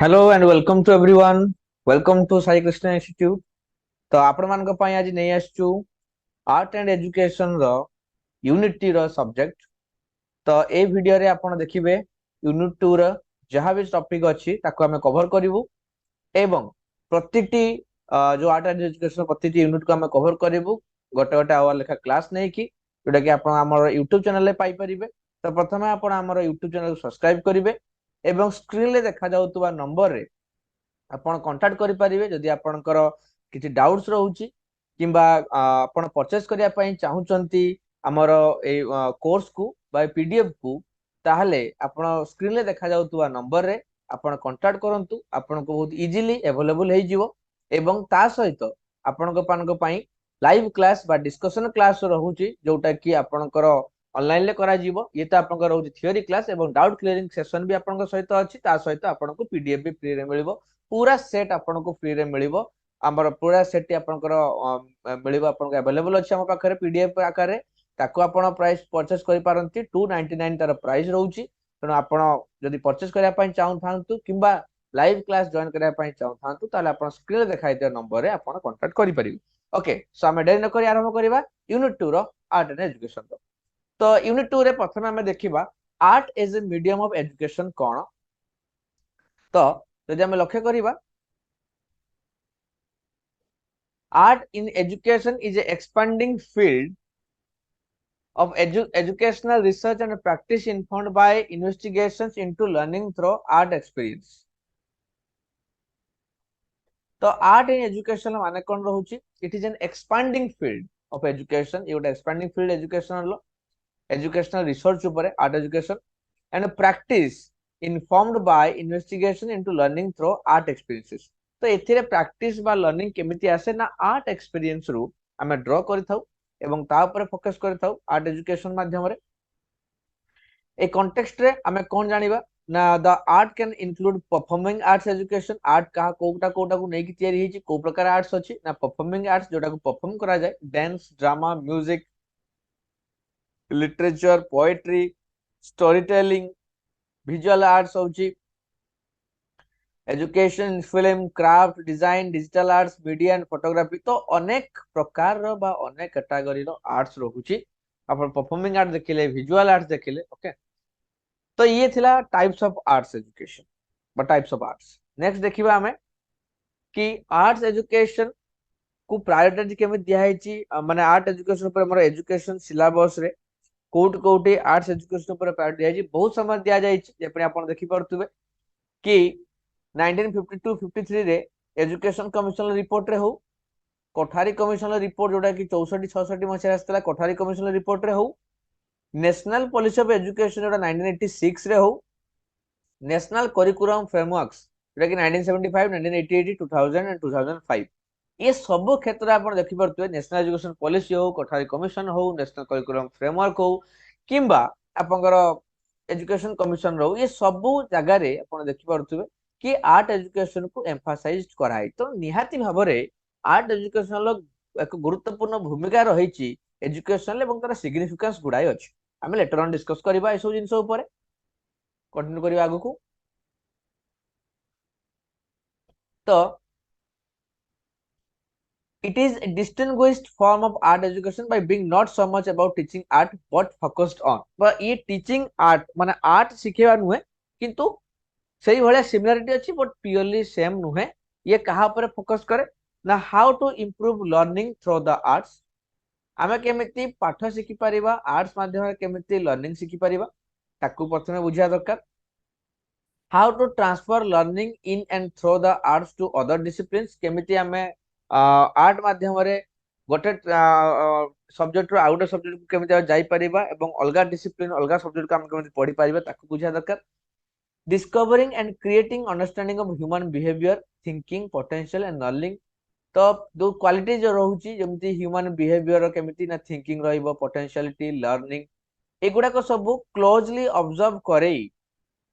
Hello and welcome to everyone. Welcome to Sai Krishna Institute. तो आपण मानक पई आज नै आछू आर्ट एंड एजुकेशन रो यूनिटी रो सब्जेक्ट। तो ए वीडियो रे आपण देखिबे यूनिट 2 रो जहां भी टॉपिक अछि ताको हमें कवर करिवु एवं प्रतिटी जो आर्ट एंड एजुकेशन प्रतिटी यूनिट को हमें कवर करिवु गोटे गोटे आवर लेखा क्लास नै कि जोटा कि आपण हमर YouTube चैनल रे पाई परिबे। तो प्रथमे आपण हमर YouTube चैनल को सब्सक्राइब करिवे एवं स्क्रीन रे देखा जाउतबा नंबर रे आपण कांटेक्ट करि परिबे जदि आपणकर किछि डाउट्स रहउची किंबा आपण परचेस करिया पई चाहुचंती हमर ए कोर्स को बा पीडीएफ को ताहले आपण स्क्रीन रे देखा जाउतबा नंबर रे आपण कांटेक्ट करंतु आपण को बहुत इजीली अवेलेबल हे जिवो एवं ता सहित आपण को पान को पई लाइव क्लास बा डिस्कशन क्लास रहउची जोटा कि आपणकर ऑनलाइन ले करा जीवो ये तो आपन रहउची थियोरी क्लास एवं डाउट क्लियरिंग सेशन भी आपन सहित अछि ता सहित आपन को पीडीएफ भी फ्री रे मिलिबो पूरा सेट आपन को फ्री रे मिलिबो हमर पूरा सेट आपनकर मिलिबो आपन को अवेलेबल अछि हम पाखरे पीडीएफ आकार रे ताको आपन प्राइस परचेस करि पारंती 299 तार प्राइस रहउची तनो आपन जदि परचेस करिया पई चाहू थांतु किंबा लाइव क्लास जॉइन करिया पई चाहू थांतु ताले आपन स्क्रीन रे देखाइ दिया नंबर रे आपन कांटेक्ट करि परिबे। ओके सो हम डेरी न करी आरंभ करिबा यूनिट 2 रो आर्ट एंड एजुकेशन रो। तो यूनिट 2 रे प्रथमे हमें देखिबा art as a medium of education कोन। तो जदि हम लक्ष्य करिबा art in education is a expanding field of educational research and practice informed by investigations into learning through art experience। तो art in education माने कोन रहउची it is an expanding field of education ये गोटे expanding field educational educational research ऊपर art education and practice informed by investigation into learning through art experiences। तो एथिरे practice बा learning केमिति आसे ना आर्ट एक्सपीरियंस रु हमें ड्रॉ करिथाउ एवं ता ऊपर फोकस करिथाउ आर्ट एजुकेशन माध्यम रे। ए कॉन्टेक्स्ट रे हमें कोन जानिबा ना the art can include performing arts education art कहा कोटा को नै कि तयारी हिची को प्रकार आर्ट्स अछि ना परफॉर्मिंग आर्ट्स जोटा को परफॉर्म करा जाय dance drama music literature poetry story telling visual arts होची education film craft design digital arts media and photography. तो अनेक प्रकार रो बा अनेक कैटेगरी रो आर्ट्स रहउची अपन परफॉर्मिंग आर्ट देखिले विजुअल आर्ट्स देखिले। ओके तो ये थिला टाइप्स ऑफ आर्ट्स एजुकेशन बा टाइप्स ऑफ आर्ट्स। नेक्स्ट देखिबा हमें कि आर्ट्स एजुकेशन को प्रायोरिटी केमे दिया हेची माने आर्ट एजुकेशन पर हमर एजुकेशन सिलेबस रे कोउटी आर्ट्स एजुकेशन पर प्रायोरिटी दिया हेची बहुत समय दिया जायछि जेपरि आपण देखि परतुबे कि 1952-53 रे एजुकेशन कमिशन रिपोर्ट रे हो कोठारी कमिशन रिपोर्ट जोटा कि 64-66 मसिया आस्तला कोठारी कमिशन रिपोर्ट रे हो नेशनल पॉलिसी ऑफ एजुकेशन जोटा 1986 रे हो नेशनल करिकुलम फ्रेमवर्क्स जोटा कि 1975 1988 2000 एंड 2005 ये सब क्षेत्र आपण देखि परतुए नेशनल एजुकेशन पॉलिसी हो कोठारी कमिशन हो नेशनल करिकुलम फ्रेमवर्क हो किंबा आपनकर एजुकेशन कमिशन रो ये सब जगह रे आपण देखि परतुए कि आर्ट एजुकेशन को एम्फासाइज कराई। तो निहाती भाबरे आर्ट एजुकेशन लो एक गुरुत्वपूर्ण भूमिका रहिछि एजुकेशन एवं तार सिग्निफिकेंस गुडाई अछि हम लेटर ऑन डिस्कस करबा ए सब जिंस ऊपर कंटिन्यू करबा आगु को। तो it is a distinguished form of art education by being not so much about teaching art but focused on but ये teaching art माने art सिखेबा नुहे किंतु सही भले सिमिलरिटी अछि बट प्योरली सेम नुहे ये कहा पर फोकस करे ना how to improve learning through the arts आमे केमिति पाठ सिखि परिबा आर्ट्स माध्यम रे केमिति लर्निंग सिखि परिबा ताकू प्रथमे बुझिया दरकार how to transfer learning in and through the arts to other disciplines केमिति आमे आर्ट माध्यम रे गोटे सब्जेक्ट रो आउट सब्जेक्ट को केमिति जाई परिबा एवं अलगा डिसिप्लिन अलगा सब्जेक्ट को हम केमिति पढी परिबा ताकू बुझिया दरकार discovering and creating understanding of human behavior thinking potential and learning। तो दो क्वालिटी जो रहउची जेमति ह्यूमन बिहेवियर केमिति ना थिंकिंग रहइबो पोटेंशियलिटी लर्निंग एगुडा को सब क्लोजली ऑब्जर्व करे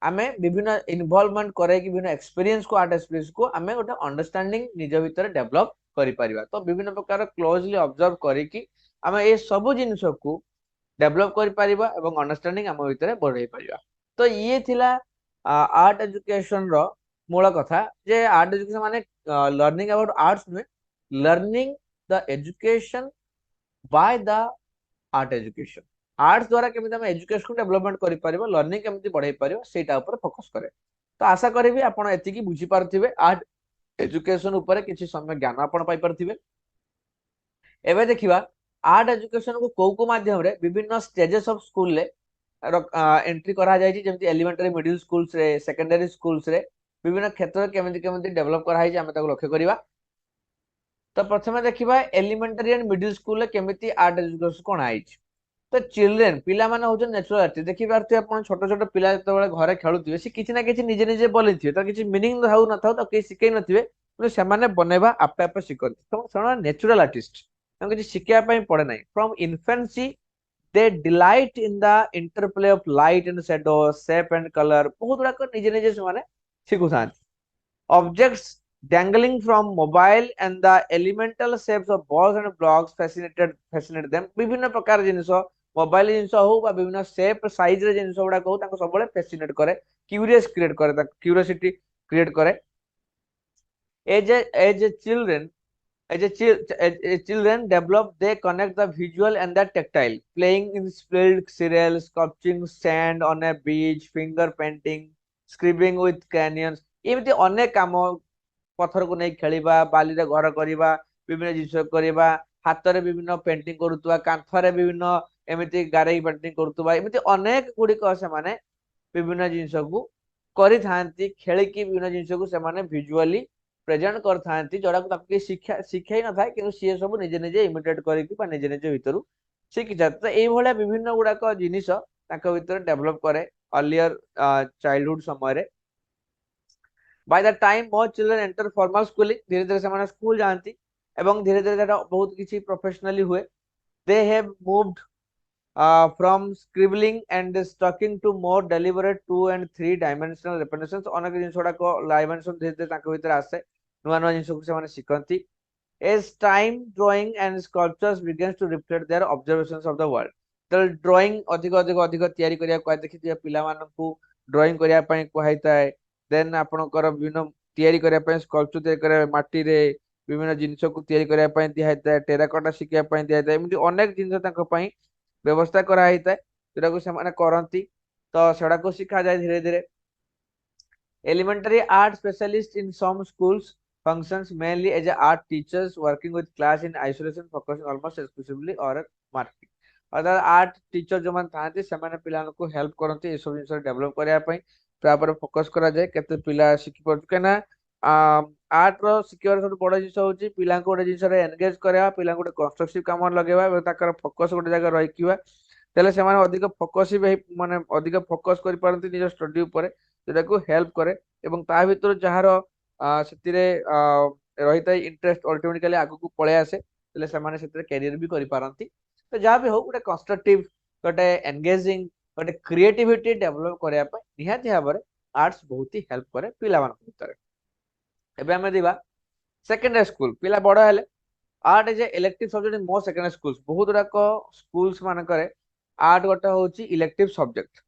आमे विभिन्न इन्वॉल्वमेंट करे कि विभिन्न एक्सपीरियंस को आर्ट एक्सपीरियंस को आमे गोटे अंडरस्टैंडिंग निज भीतर डेवलप करि परिबा। तो विभिन्न प्रकार क्लोजली ऑब्जर्व करे कि आमे ए सब जिंस को डेवलप करि परिबा एवं अंडरस्टैंडिंग आम भीतर बढ़ाई परिबा। तो ये थिला आर्ट एजुकेशन रो मूल कथा जे आर्ट एजुकेशन माने लर्निंग अबाउट आर्ट्स नुहे, learning the education by the art education. Arts द्वारा केमिति हम एजुकेशन को डेवलपमेंट करि परिबो, लर्निंग केमिति बढ़ाई परिबो सेटा ऊपर फोकस करे। तो आशा करिवि आपण एतिकी बुझी पारथिबे आर्ट एजुकेशन ऊपर किछि समय ज्ञान आपण पाई पारथिबे। एबे देखिबा आर्ट एजुकेशन को को माध्यम रे विभिन्न स्टेजेस ऑफ स्कूल ले एंट्री करा जाय छी, जेमति एलिमेंटरी मिडिल स्कूल्स रे, सेकेंडरी स्कूल्स रे विभिन्न क्षेत्र केमिति केमिति डेवलप करा है हम ताको लक्ष्य करिबा। तो प्रथमे देखिबा एलिमेंटरी एंड मिडिल स्कूल ले केमिति आर्ट एजुकेशन कोन आइ छी। तो चिल्ड्रेन पिला माने होजन नेचुरल आर्टिस्ट, देखि पारथि आपण छोट छोट पिला जते बेले घरे खेलुथिबे से किछि ना किछि निजे निजे बोलिथिबे, तो किछि मीनिंग थाउ न थाउ तो के सिखै नथिबे, কিন্তু ସେମାନେ ବନେଇବା ଆପେ ଆପେ ଶିଖନ୍ତି। ତ ସେମାନେ ନେଚୁରାଲ ଆର୍ଟିଷ୍ଟ, ତାଙ୍କୁ କିଛି ଶିଖିବା ପାଇଁ ପଡେ ନାହିଁ। From infancy they delight in the interplay of light and shadow, shape and color, ବହୁତ ଗୁଡାକ ନିଜେ ନିଜେ ସେମାନେ ଶିଖୁଥାନ୍ତି। objects dangling from mobile and the elemental shapes of balls and blocks fascinate them। ବିଭିନ୍ନ ପ୍ରକାର ଜିନିଷ ମୋବାଇଲ ଜିନିଷ ହଉ ବା ବିଭିନ୍ନ ସେପ୍ ସାଇଜ ରେ ଜିନିଷ ଗୁଡାକ ହଉ ତାଙ୍କୁ ସବୁବେଳେ ଫ୍ୟାସିନେଟ करे, କ୍ୟୁରିୟସ୍ କ୍ରିଏଟ करे, ତାଙ୍କୁ କ୍ୟୁରିयोसिटी क्रिएट करे। as a children as a children develop, they connect the visual and the tactile, playing in spilled cereal, sculpting sand on a beach, finger painting, scribbling with crayons, एमती अनेक काम, पत्थर को नहीं खेलिबा, बाली रे घर करिबा, विभिन्न जिनिस करिबा, हाथ रे विभिन्न पेंटिंग करुतबा, कांथ रे विभिन्न एमती गारेई पेंटिंग करुतबा, एमती अनेक गुडी को से माने विभिन्न जिनिस को करि थांती, खेली की विभिन्न जिनिस को से माने विजुअली प्रेजेंट कर थांती, जोडा को ताकि शिक्षा शिखाई न थाए किंतु सी सब निजे निजे इमिटेट करिकि बा निजे निजे भितरु शिखि जात। तो एई भलिया विभिन्न गुडा को जिनिस ताका भितर डेवलप करे अर्लियर चाइल्डहुड समय रे। by the time more children enter formal schooling, धीरे धीरे से माने स्कूल जानती एवं धीरे धीरे बहुत किसी प्रोफेशनली हुए। they have moved from scribbling and stalking to more deliberate 2 and 3 dimensional representations। अनेक जिनिस गुड़ाक डायमेंशन धीरे धीरे तांको भीतर आसे, नुआ नुआ जिनिस को से माने शिखंती। as time drawing and sculptures begins to reflect their observations of the world। तो ड्राइंग अधिक अधिक अधिक तैयारी करिया को देखि पिला मानकू ड्राइंग करिया पई कहैताय। देन आपनकर विभिन्न तैयारी करिया पई स्कल्पचर तैयारी करिया माटी रे विभिन्न जिनिस को तैयारी करिया पई दिया हैता, टेराकोटा शिखिया पई दिया हैता, एमति अनेक जिनिस तांको पई व्यवस्था करा हैता जेटा को से माने करंती। तो सेडा को सिखा जाय धीरे धीरे। elementary art specialist in some schools functions mainly as a art teachers working with class in isolation, focusing almost exclusively or marking। अर्थात आर्ट टीचर जो मान थांती से माने पिला को हेल्प करंती ए सब जिंस डेवलप करिया पई, तापर फोकस करा जाय केते पिला शिखि पड़ केना आर्ट रो सिक्योर सब बड़ जिंस होची पिला को गोटे जिंस रे एंगेज करया, पिला को गोटे कंस्ट्रक्टिव काम लगेबा, ताकर फोकस गोटे जगह रहिकिबा, तेले से माने अधिक फोकस भी माने अधिक फोकस करि पारंती निज स्टडी ऊपर, जेटा को हेल्प करे। एवं ता भीतर जहार सेतिरे रहिता इंटरेस्ट अल्टीमेटली आगु को पळे आसे, तेले से माने सेतिरे कैरियर भी करि पारंती। तो जहाँ भी हो गोटे कंस्ट्रक्टिव गोटे एंगेजिंग गोटे क्रिएटिविटी डेवलप करया पे निहाती भाबरे आर्ट्स बहुत ही हेल्प करे पिला मान भीतर। एबे हमें दिबा सेकेंडरी स्कूल, पिला बड़ हेले art is A elective subject in most secondary schools. बहुत गुड़ाक स्कूल्स मान करे आर्ट गोटे होची elective subject.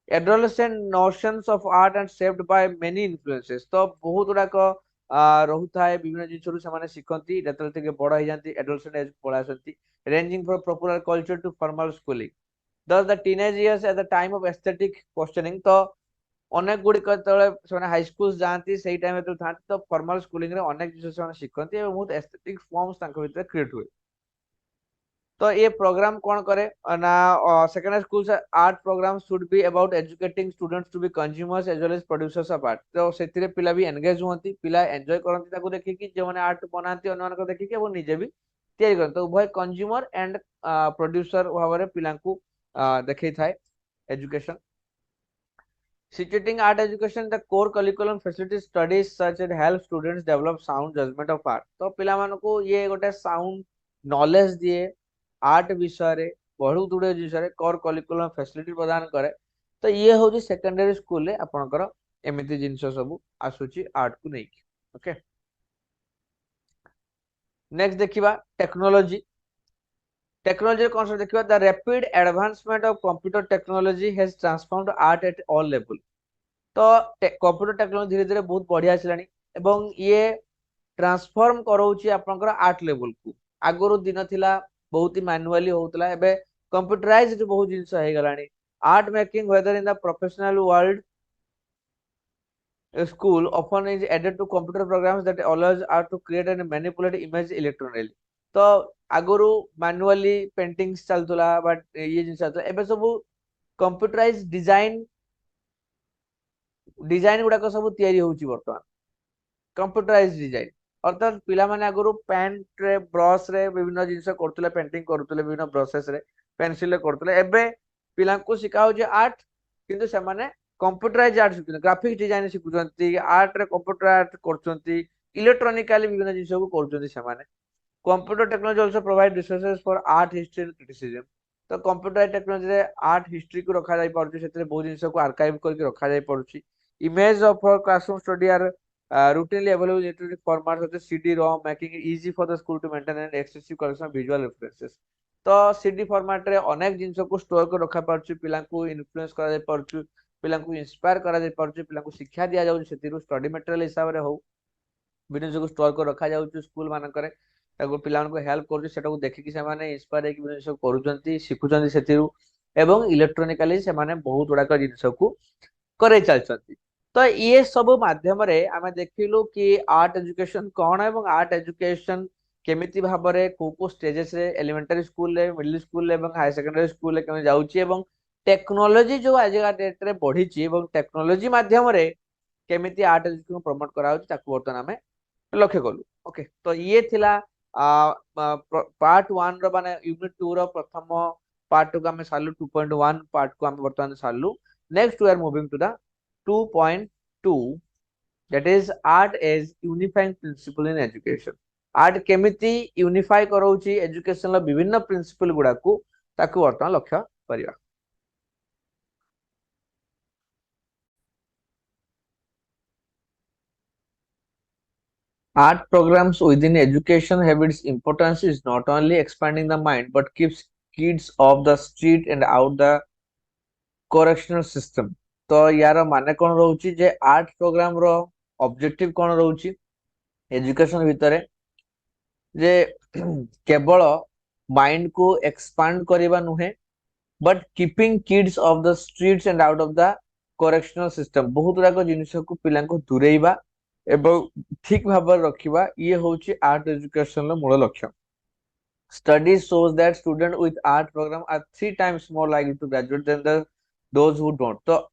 adolescent notions of art and shaped by many influences। तो बहुत गुड़ाक रहुथाए विभिन्न जिनिसरु से शिखती जतले बड़ हो जाती एडोलसेंट एज पळा आसती, ranging from popular culture to formal schooling। thus the teenage years at the time of aesthetic questioning। तो अनेक गुड़िक से हाई स्कूल जाती से टाइम था, तो फॉर्मल स्कूलिंग रे अनेक जिनिस से शिखती और बहुत एस्थेटिक फॉर्म्स तांको भीतर क्रिएट हुए। तो ये प्रोग्राम कौन करे ना सेकेंडरी स्कूल से art programme should be about educating students to be consumers as well as producers of art. तो सेतिरे पिला भी एंगेज होंती, पिला एंजॉय करंती ताको देखि कि जे माने आर्ट बनाती अन्य मानको देखि कि वो निजे भी तैयारी करन। तो उभय कंज्यूमर एंड प्रोड्यूसर भाबरे पिला को देखै थाए education. situating art education the core curriculum facilities studies such that help students develop sound judgment of art। तो पिला मानको ये गोटे साउंड नॉलेज दिए आर्ट विषय रे बहुत गुड़े विषय कोर करिकुलम फैसिलिटी प्रदान करे। तो ये हूँ सेकेंडरी स्कूल रे आपनकर एमिति जिंस सब आसुची आर्ट को नहीं। ओके नेक्स्ट देखिबा टेक्नोलॉजी। टेक्नोलॉजी कॉन्सेप्ट देखिबा the rapid advancement of computer technology has transformed art at all level. तो कंप्यूटर टेक्नोलॉजी धीरे धीरे बहुत बढ़िया आसिलानी एवं ये ट्रांसफॉर्म कराउची आपनकर आर्ट लेवल को। आगरो दिन थिला बहुत ही मैनुअली होतला, एबे कंप्यूटराइज्ड बहुत जिंस हे गलानी। Art making whether in the professional world school often is added to computer programs that allows art to create and manipulate image electronically। तो आगरो मैनुअली पेंटिंग्स चलतुला, बट ये जिंस चलतुला एबे सब कंप्यूटराइज डिजाइन गुड़ाक सब तैयारी होउची वर्तमान कंप्यूटराइज डिजाइन। अर्थात पिला माने आगरो पेन रे ब्रश रे विभिन्न जिंस करतुले, पेंटिंग करतुले विभिन्न ब्रशेस रे पेंसिल रे करतुले। एबे पिला को सिखाउ जे आर्ट, किंतु से माने कंप्यूटराइज आर्ट शिखुछन, ग्राफिक्स डिजाइन शिखुछंती, आर्ट रे कंप्यूटर आर्ट करछंती, इलेक्ट्रॉनिकली विभिन्न जिंस को करछंती से माने। Computer technology also provide resources for art history and criticism. तो कंप्यूटर टेक्नोलॉजी रे आर्ट हिस्ट्री को रखा जाई पारुची, सेतरे बहुत जिंस को आर्काइव करके रखा जाई पारुची। Image of classroom study are routinely available in electronic formats such as CD-ROM, making it easy for the school to maintain an excessive collection of visual references। तो CD फॉर्मेट रे अनेक जिंस को स्टोर कर रखा पारुची, पिला को इन्फ्लुएंस करा जाई पारुची, पिला को इंस्पायर करा जाई पारुची, पिला को शिक्षा दिया जाउची, सेतिरु स्टडी मटेरियल हिसाब रे हो विभिन्न जिंस को स्टोर कर रखा जाउची स्कूल मानक रे। ताको पिला को हेल्प करूची, सेटा को देखि कि से माने इंस्पायर हे कि विभिन्न जिंस करूचंती, शिखुचंती सेतिरु, एवं इलेक्ट्रॉनिकली से माने बहुत गुडाक जिंस को करे चलचंती। तो ये सब माध्यम रे आमे देखिलु कि आर्ट एजुकेशन कौन एवं आर्ट एजुकेशन केमिति भाबरे को स्टेजेस रे, एलिमेंटरी स्कूल रे, मिडिल स्कूल रे एवं हाई सेकेंडरी स्कूल रे केमे जाउची, एवं टेक्नोलॉजी जो आज का डेट रे बढ़ीची एवं टेक्नोलॉजी माध्यम रे केमिति आर्ट एजुकेशन प्रमोट करा होची ताकू वर्तन आमे लक्ष्य कलु। ओके, तो ये थिला पार्ट 1 रो माने यूनिट 2 रो प्रथम पार्ट को आमे सालु 2.1 पार्ट को आमे वर्तमान सालु। Next we are moving to the 2.2, that is art as unifying principle in education। Art केमिति यूनिफाई करौची एजुकेशन लो विभिन्न प्रिंसिपल गुडा को ताकू वर्तमान लक्ष्य करिया। Art programs within education have its importance is not only expanding the mind but keeps kids off the street and out the correctional system। तो यार माने कौन रहउची जे आर्ट प्रोग्राम रो ऑब्जेक्टिव कौन रहउची एजुकेशन भितरे, जे केवल माइंड को एक्सपांड करबा नुहे but keeping kids of the streets and out of the correctional system. बहुत गुड़ाक जिनिस को पिला दूरेबा एवं ठीक भाव रखिबा, ये होची आर्ट एजुकेशन रो मूल लक्ष्य। Studies shows that students with art program are 3 times more likely to graduate than those who don't। तो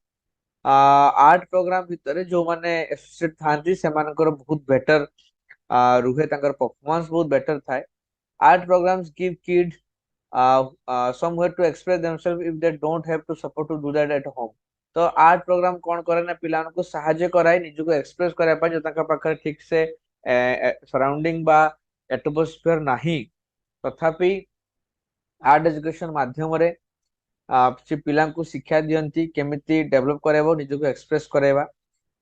आर्ट प्रोग्राम भितर जो माने एसोसिएट थांती से मानकर बहुत बेटर रुहे, तांकर परफॉर्मेंस बहुत बेटर थाए। Art programmes give kids somewhere to express themselves if they don't have to support to do that at home। तो आर्ट प्रोग्राम कौन करे ना पिला को सहाय्य कराए निज को एक्सप्रेस करबा पय, जो तांका पाखरे ठीक से सराउंडिंग बा एटमॉस्फेयर नाही, तथापि आर्ट एजुकेशन माध्यम रे से पिला को शिक्षा दियंती केमिति डेवलप करेबो, निज को एक्सप्रेस करेबा।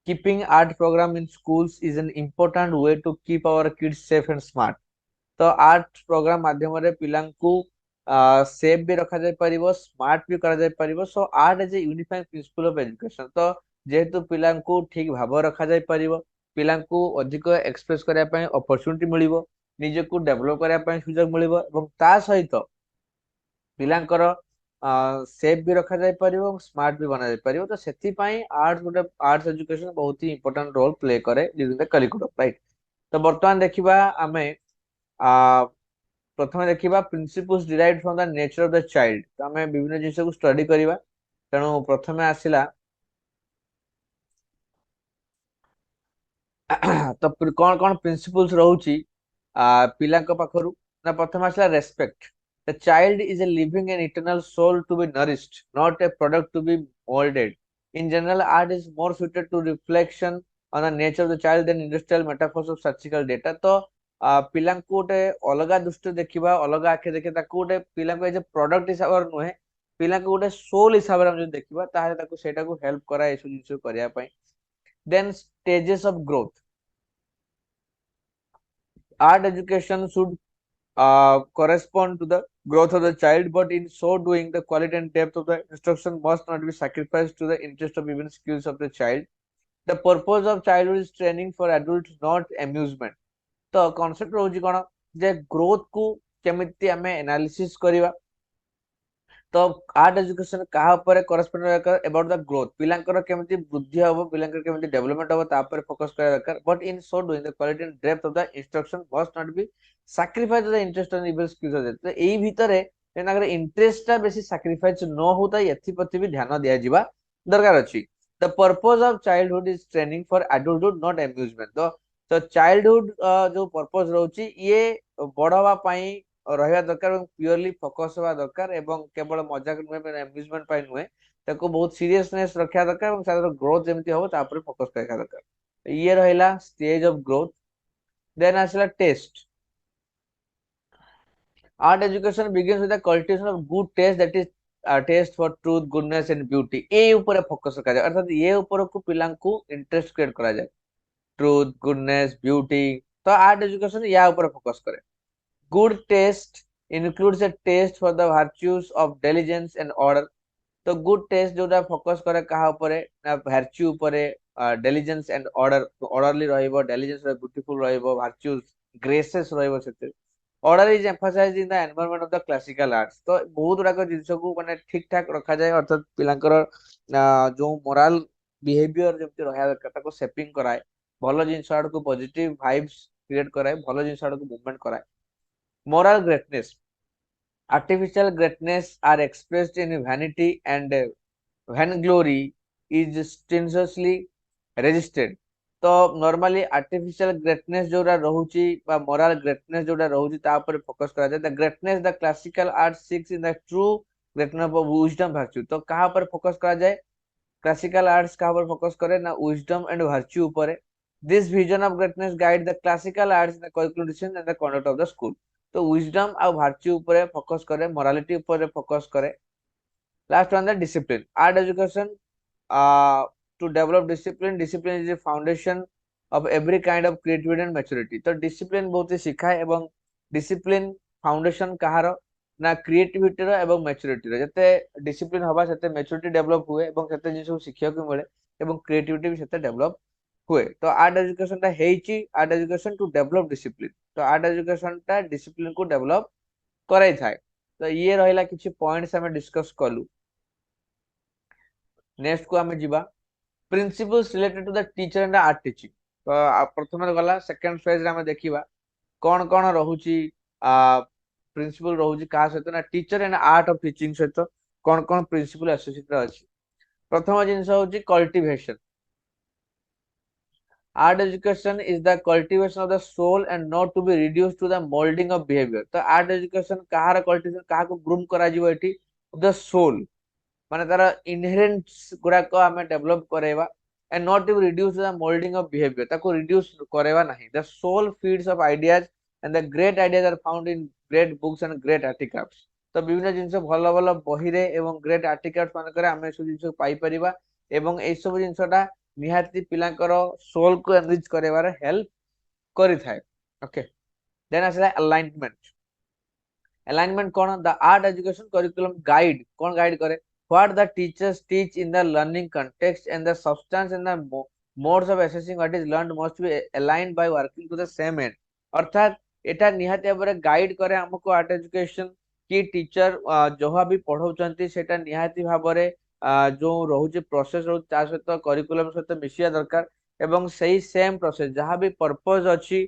Keeping art program in schools is an important way to keep our kids safe and smart. तो आर्ट प्रोग्राम माध्यम रे पिला को सेफ भी रखा जाय परिबो, स्मार्ट भी करा जाय परिबो। So art is a unifying principle of education. तो जेहेतु पिला को ठीक भाव रखा जाय परिबो, पिला को अधिक एक्सप्रेस करिया पय अपॉर्चुनिटी मिलिबो, निज को डेवलप करिया पय सुযোগ मिलिबो, एवं ता सहित पिलांकर सेफ भी रखा जाय परिबो, स्मार्ट भी बना जाय परिबो। तो सेति पय आर्ट गोटे आर्ट्स एजुकेशन बहुत ही इंपोर्टेंट रोल प्ले करे ड्यूरिंग द करिकुलम, राइट। तो वर्तमान देखिबा आमे प्रथम देखिबा principles derived from the nature of the child. तो आमे विभिन्न जिंस को स्टडी करिबा। तेणु प्रथमे आसिला तो कौन कौन प्रिंसिपल्स रहउची पिलांक पाखरु ना। प्रथम आसिला respect. The child is a living and eternal soul to be nourished, not a product to be moulded. In general art is more suited to reflection on the nature of the child then industrial metaphors of statistical data. तो पिलांकु गोटे अलगा दृष्टि देखिबा, अलगा आखे देखे ताकू गोटे पिलांकु एज ए प्रोडक्ट हिसाब रे नुहे, पिलांकु गोटे सोल हिसाब रे हम जो देखिबा ताहे ताकू सेटा को हेल्प करा एसु जिंस करिया पई। Then stages of growth. Art education should correspond to the growth of the child, but in so doing the quality and depth of the instruction must not be sacrificed to the interest of even skills of the child. The purpose of childhood is training for adults, not amusement. तो concept रहुची कौन जे growth को केमिति आमे analysis करिवा तो art education कहा ऊपर correspond about the growth पिलांकर केमिति वृद्धि हबो पिलांकर केमिति डेवलपमेंट हबो ता ऊपर फोकस करा दरकार but in so doing the quality and depth of the instruction must not B sacrifice the interest on evil skills तो एई भितरे तेनागर इंटरेस्ट टा बेसी सैक्रिफाइस न होता एथि प्रति भी ध्यान दिया जिबा दरकार अछि the purpose of childhood is training for adulthood not amusement तो चाइल्डहुड जो पर्पस रहउची ये बड़वा पई रहिबा दरकार এবং পিওরলি ফোকস হওয়া দরকার এবং কেবল মজাক নুহে এম্বিউজমেন্ট পাই নুহে তাকে বহুত সিরিয়াসনেস রখিয়া দরকার এবং তার গ্রোথ যেমতি হবো তারপরে ফোকস করা দরকার ইয়ে রহিলা স্টেজ অফ গ্রোথ দেন আসলা test art education begins with the cultivation of good taste that is taste for truth goodness and beauty ए ऊपर फोकस रखा जाए अर्थात ये ऊपर को पिलांकु इंटरेस्ट क्रिएट करा जाए ट्रूथ गुडनेस ब्यूटी तो आर्ट एजुकेशन या ऊपर फोकस करे good taste includes a taste for the virtues of diligence and order तो good taste जोटा फोकस करे कहा ऊपरे ना virtue ऊपरे diligence and orderly रहइबो diligence रह beautiful रहइबो virtues graces रहइबो सेते order is emphasized in the environment of the classical arts तो बहुत गुड़ाक जिनस को माने ठीक ठाक रखा जाए अर्थात पिलांकर जो मोराल बिहेवियर जेमति रहया दरकार ताको शेपिंग कराए भलो जिनस आड़ को पॉजिटिव वाइब्स क्रिएट कराए भलो जिनस आड़ को मूवमेंट कराए moral greatness artificial greatness are expressed in vanity and vainglory is strenuously resisted तो नॉर्मली आर्टिफिशियल ग्रेटनेस जोरा रहउची बा मोरल ग्रेटनेस जोरा रहउची ता ऊपर फोकस करा जाय the greatness the classical art six in the true greatness of wisdom virtue तो कहां पर फोकस करा जाय क्लासिकल आर्ट्स कहां पर फोकस करे ना विजडम एंड वर्च्यू ऊपर this vision of greatness guide the classical arts in the curriculum and the conduct of the school तो विजडम आ वर्च्यू ऊपर फोकस करे मोरालिटी ऊपर फोकस करे last one the discipline art education to develop discipline is the foundation of every kind of creativity and maturity तो discipline बहुत ही सिखाए एवं discipline foundation कहार ना क्रिएटिविटी रो एवं मैच्योरिटी रो जते डिसिप्लिन हबा सेते मैच्योरिटी डेवलप हुए एवं सेते जिंस शिक्षा को मिले एवं क्रिएटिविटी भी सेते डेवलप हुए तो आर्ट एजुकेशन ता हेची art education to develop discipline तो आर्ट एजुकेशन ता डिसिप्लिन को डेवलप कराई थाए तो ये रहिला किछि पॉइंट्स हमें डिस्कस कलु नेक्स्ट को हमें जीवा principles related to the teacher and art teaching तो प्रथम गला सेकंड फेज रे हमें देखिबा कोन कोन रहउची प्रिंसिपल रहउची का सहित ना teacher and art of teaching सहित कोन कोन प्रिंसिपल एसोसिएटेड अछि प्रथम जिंस होची cultivation art education is the cultivation of the soul and not to be reduced to the molding of behavior तो art education कहार कल्टीवेशन कहा को ग्रूम करा जिवो एठी द सोल माने तार इनहेरेंट्स गुडा को हमें डेवलप करेवा and not to reduce the moulding of behaviour ताको रिड्यूस करेवा नहीं the soul feeds of ideas and the great ideas are found in great books and great articles तो विभिन्न जिंस भलो भलो बही रे एवं ग्रेट आर्टिकल्स मान करे हमें सब जिंस पाई परिबा एवं ए सब जिंसटा निहाती पिलांकर सोल को एनरिच करेवार हेल्प करि थाए ओके देन आसला alignment cone the art education curriculum guide cone guide करे what the teachers teach in the learning context and the substance and the modes of assessing what is learned must be aligned by working to the same end अर्थात एटा निहाती भाबरे guide करे हमको art education की teacher जहा भी पढौचंती सेटा निहाती भाबरे जो रहउचे प्रोसेस रहउ ता सहित करिकुलम सहित मिसिया दरकार एवं सही सेम प्रोसेस जहां भी पर्पस अछि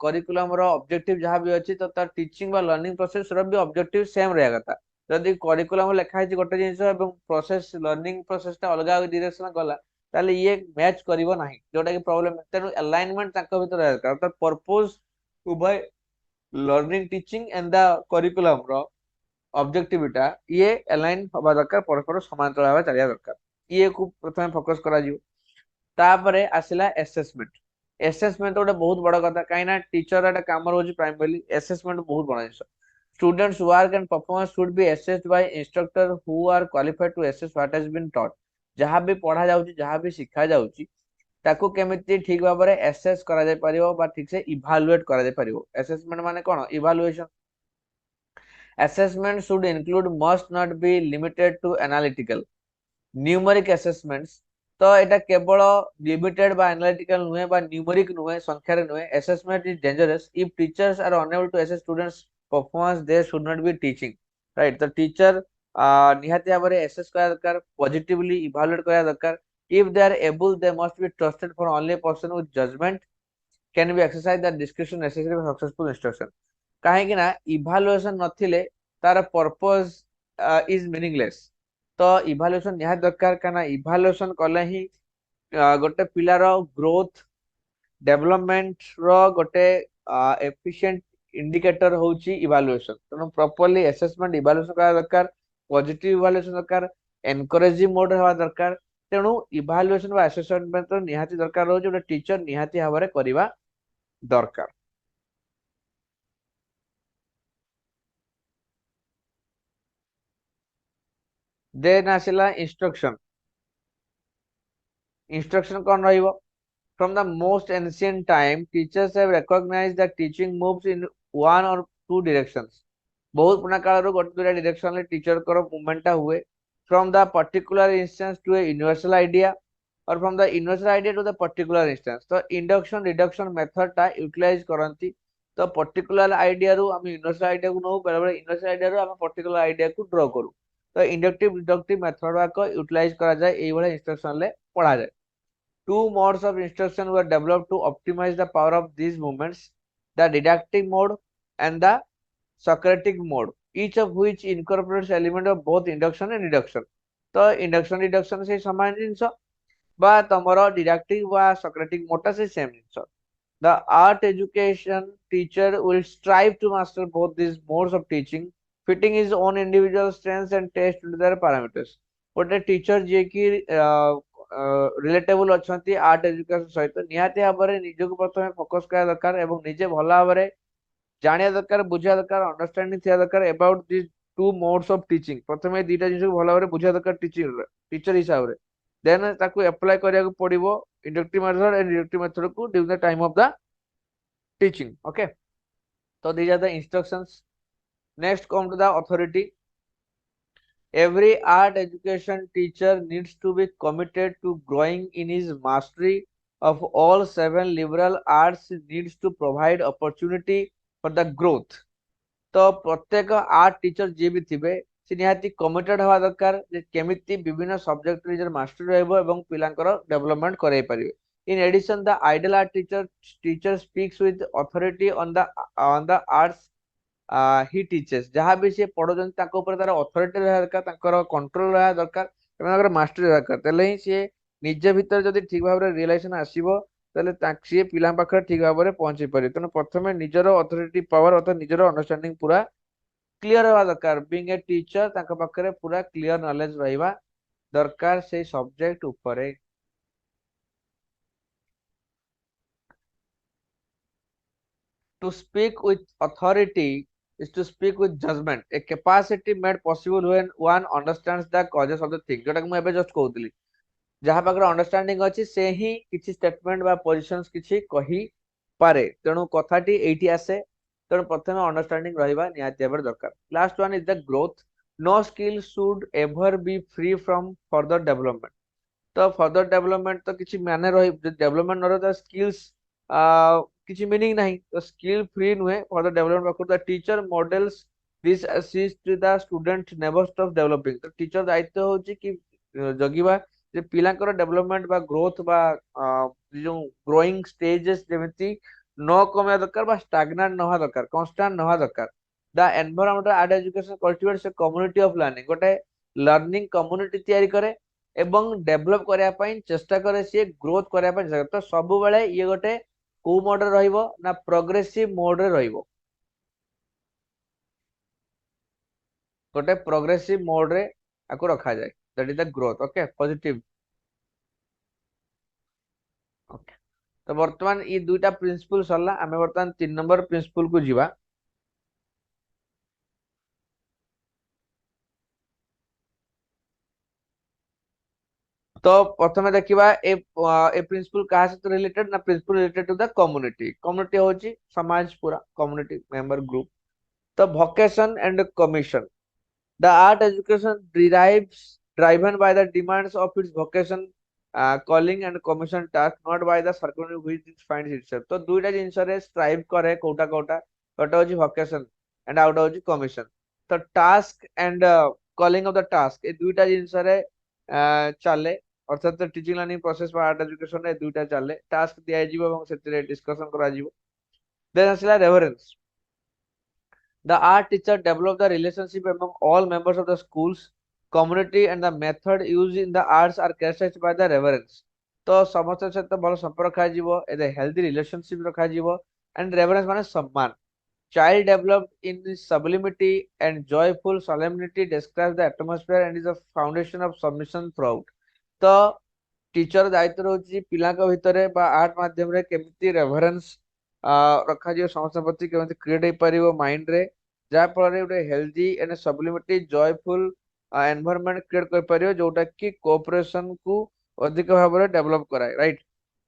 करिकुलम रो ऑब्जेक्टिव जहां भी अछि तो तार टीचिंग बा लर्निंग प्रोसेस रो भी ऑब्जेक्टिव सेम रहेगा था जदि करिकुलम लिखा है गोटे जिनस एवं प्रोसेस लर्निंग प्रोसेस टा अलग अलग डायरेक्शन गला ताले ये मैच करिवो नाही जोटा कि प्रॉब्लम तेनु अलाइनमेंट ताको भीतर रहै दरकार पर्पस उभय learning teaching and the curriculum रो ऑब्जेक्टिविटा ये अलाइन होबा दरकार परस्पर समांतर भाव चलिया दरकार ये को प्रथम फोकस करा जिवो तापरे आसिला असेसमेंट असेसमेंट गोटे बहुत बड़ कथा काइना टीचर एटा काम रहउची प्राइमरीली असेसमेंट बहुत बड़ जिंस students work and performance should be assessed by instructor who are qualified to assess what has been taught जहां भी पढ़ा जाउची जहां भी सिखा जाउची ताकू केमिति ठीक भाव में एसेस करा जाय परिबो बा ठीक से इभालुएट करा जाय परिबो। असेसमेंट माने कोन evaluation. Assessment should include must not be limited to analytical numeric assessments. तो एटा केवल लिमिटेड बा एनालिटिकल नुहे बा न्यूमेरिक नुहे संख्या रे नुहे। Assessment is dangerous if teachers are unable to assess students performance they should not be teaching right. तो टीचर निहाती भाव में असेस करा दरकार पॉजिटिवली इभालुएट करा दरकार। If they are able they must be trusted for only person with judgement can be exercise the description necessary for successful instruction. कहीं ना इभालुएशन नथिले तार पर्पस इज मीनिंगलेस। तो इभालुएशन निहाती दरकार काना इभालुएशन कले ही गोटे पिलार ग्रोथ डेवलपमेंट रो गोटे एफिशिएंट इंडिकेटर होची इभालुएशन। तेणु प्रॉपर्ली असेसमेंट इभालुएशन करा दरकार पॉजिटिव इभालुएशन दरकार एनकरेजिंग मोड हवा दरकार। तेणु इभालुएशन बा असेसमेंट तो निहाती दरकार हो जो टीचर निहाती भाव में करबा दरकार। Then आसिला instruction. इंस्ट्रक्शन कौन रहिबो। From the most ancient time, teachers have recognized that teaching moves in one or two directions. बहुत पुराना काल रो गोटे दुटा डायरेक्शन ले टीचर करो मूवमेंट हुए। From the particular instance to a universal idea और from the universal idea to the particular instance. तो इंडक्शन रिडक्शन मेथड टा यूटिलाइज करंती। तो पर्टिकुलर आइडिया रु हम यूनिवर्सल आइडिया को नो बेले बेले यूनिवर्सल आइडिया रु हम पर्टिकुलर आइडिया को ड्रॉ करू। तो इंडक्टिव डिडक्टिव मेथड को यूटिलाइज करा जाय एई भले इंस्ट्रक्शन ले पढ़ा जाय। Two modes of instruction were developed to optimize the power of these movements, the didactic mode and the Socratic mode, each of which incorporates element of both induction and reduction. तो induction reduction से समान जिनस बा तमरो didactic बा Socratic mode से same genus. The art education teacher will strive to master both these modes of teaching, fitting his own individual strengths and taste to their parameters. गोटे teacher जे कि relatable अच्छी art education सहित निहाती भाव में निजक प्रथम focus करा दरकार एवं निजे भल भाव में जानिया दरकार बुझा दरकार अंडरस्टैंडिंग थिया दरकार about this two modes of teaching. प्रथम दीटा जिन भल भाव में बुझा दरकार टीचिंग टीचर हिसाब से देन ताकू अप्लाई करिया पड़िबो inductive method and deductive method को during the time of the teaching. Okay तो these are the instructions. Next come to the authority. Every art education teacher needs to be committed to growing in his mastery of all seven liberal arts, needs to provide opportunity for the growth। तो प्रत्येक art teacher जी भी थिबे से निहाती committed हवा दरकार जे केमिति विभिन्न subject रे जर मास्टरी रहबो एवं पिलांकर डेवलपमेंट करै परिबे। In addition the ideal art teacher speaks with authority on the arts he teachers जहाँ भी सी पढ़ुन तार अथॉरिटी रहा दरकार कंट्रोल रहा दरकार मास्टरी दरकार तेल ही सी निजे भीतर जब ठीक भाव में रियलाइजेशन आसो सी पिला पाखे ठीक भाव में पहुंची पारे। तेणु प्रथम निजर अथॉरिटी पावर अर्थात निजर अंडरस्टैंडिंग पूरा क्लियर हवा दरकार। बीइंग ए टीचर पाखे पूरा क्लियर नॉलेज रहा दरकार से सब्जेक्ट उपरे। To speak with authority is to speak with judgment, a capacity made possible when one understands the causes of the thing। जोटा कि मैं जस्ट कहूली जहाँ पाखे अंडरस्टैंडिंग अच्छी से ही किसी स्टेटमेंट बा पोजिशंस किसी कही पारे। तेणु कथाटी एठी आसे। तेणु प्रथम अंडरस्टैंडिंग रहिबा निहाती भाବରେ दरकार। Last one is the growth. No skill should ever be free from further development. तो फर्दर डेवलपमेंट तो किसी माने रही डेवलपमेंट न रही स्किल्स किसी मीनिंग नहीं। तो स्किल फ्री नुहे फर्दर डेवलपमेंट पाखु the teacher models this assist the student never stop developing. तो टीचर दायित्व होची कि जगिबा जे पिलांकर डेवलपमेंट बा ग्रोथ बा जो ग्रोइंग स्टेजेस जेमिति न कमिया दरकार बा स्टैग्नेंट न होवा दरकार कांस्टेंट न होवा दरकार। The environment art education cultivates a community of learning गोटे लर्निंग कम्युनिटी तैयारी करे एवं डेभलप करने ପାଇଁ चेष्टा करे सी ग्रोथ करने ପାଇଁ चेष्टा तो सब बेले ये गोटे को मोड रहिबो ना प्रोग्रेसिव मोड रे रहिबो गोटे प्रोग्रेसिव मोड रे आको रखा जाए that is the growth. Okay positive. Okay तो वर्तमान ये दुईटा प्रिंसिपल सरला आमे वर्तमान 3 नंबर प्रिंसिपल को जीवा। तो प्रथमे देखिबा ए प्रिंसिपल कहा से रिलेटेड ना principle related to the community community होची समाज पूरा कम्युनिटी मेंबर ग्रुप तो vocation and commission the art education derives driven by the demands of its vocation calling and commission task not by the circumstances which it finds itself तो दुईटा जिनस रे strive करे कोटा कोटा गोटे होची vocation and आउट होची commission तो task and calling of the task ए दुईटा जिनस रे चले अर्थात टीचिंग लर्निंग प्रोसेस बा आर्ट एजुकेशन रे दुईटा चले टास्क दिया जिवो एवं सेतिरे डिस्कशन करा जिवो देन आसिला reference the art teacher developed the relationship among all members of the school's community and the method used in the arts are characterized by the reverence. तो समस्त सहित भल संपर्क रखाଯିବ ए हेल्दी रिलेशनशिप रखाଯିବ एंड रेवरेंस माने सम्मान child developed in sublimity and joyful solemnity describes the atmosphere and is a foundation of submission throughout तो टीचर दायित्व रहुछि पिलाଙ୍କ भितरे बा आर्ट माध्यम रे केमिति रेवरेंस रखा जियो समस्त प्रति केमिति क्रिएट हे परिबो माइंड रे जा फल रे उटे healthy and sublimity joyful environment create कर परियो जोटा कि कोऑपरेशन को अधिक भाव रे डेवलप कराय राइट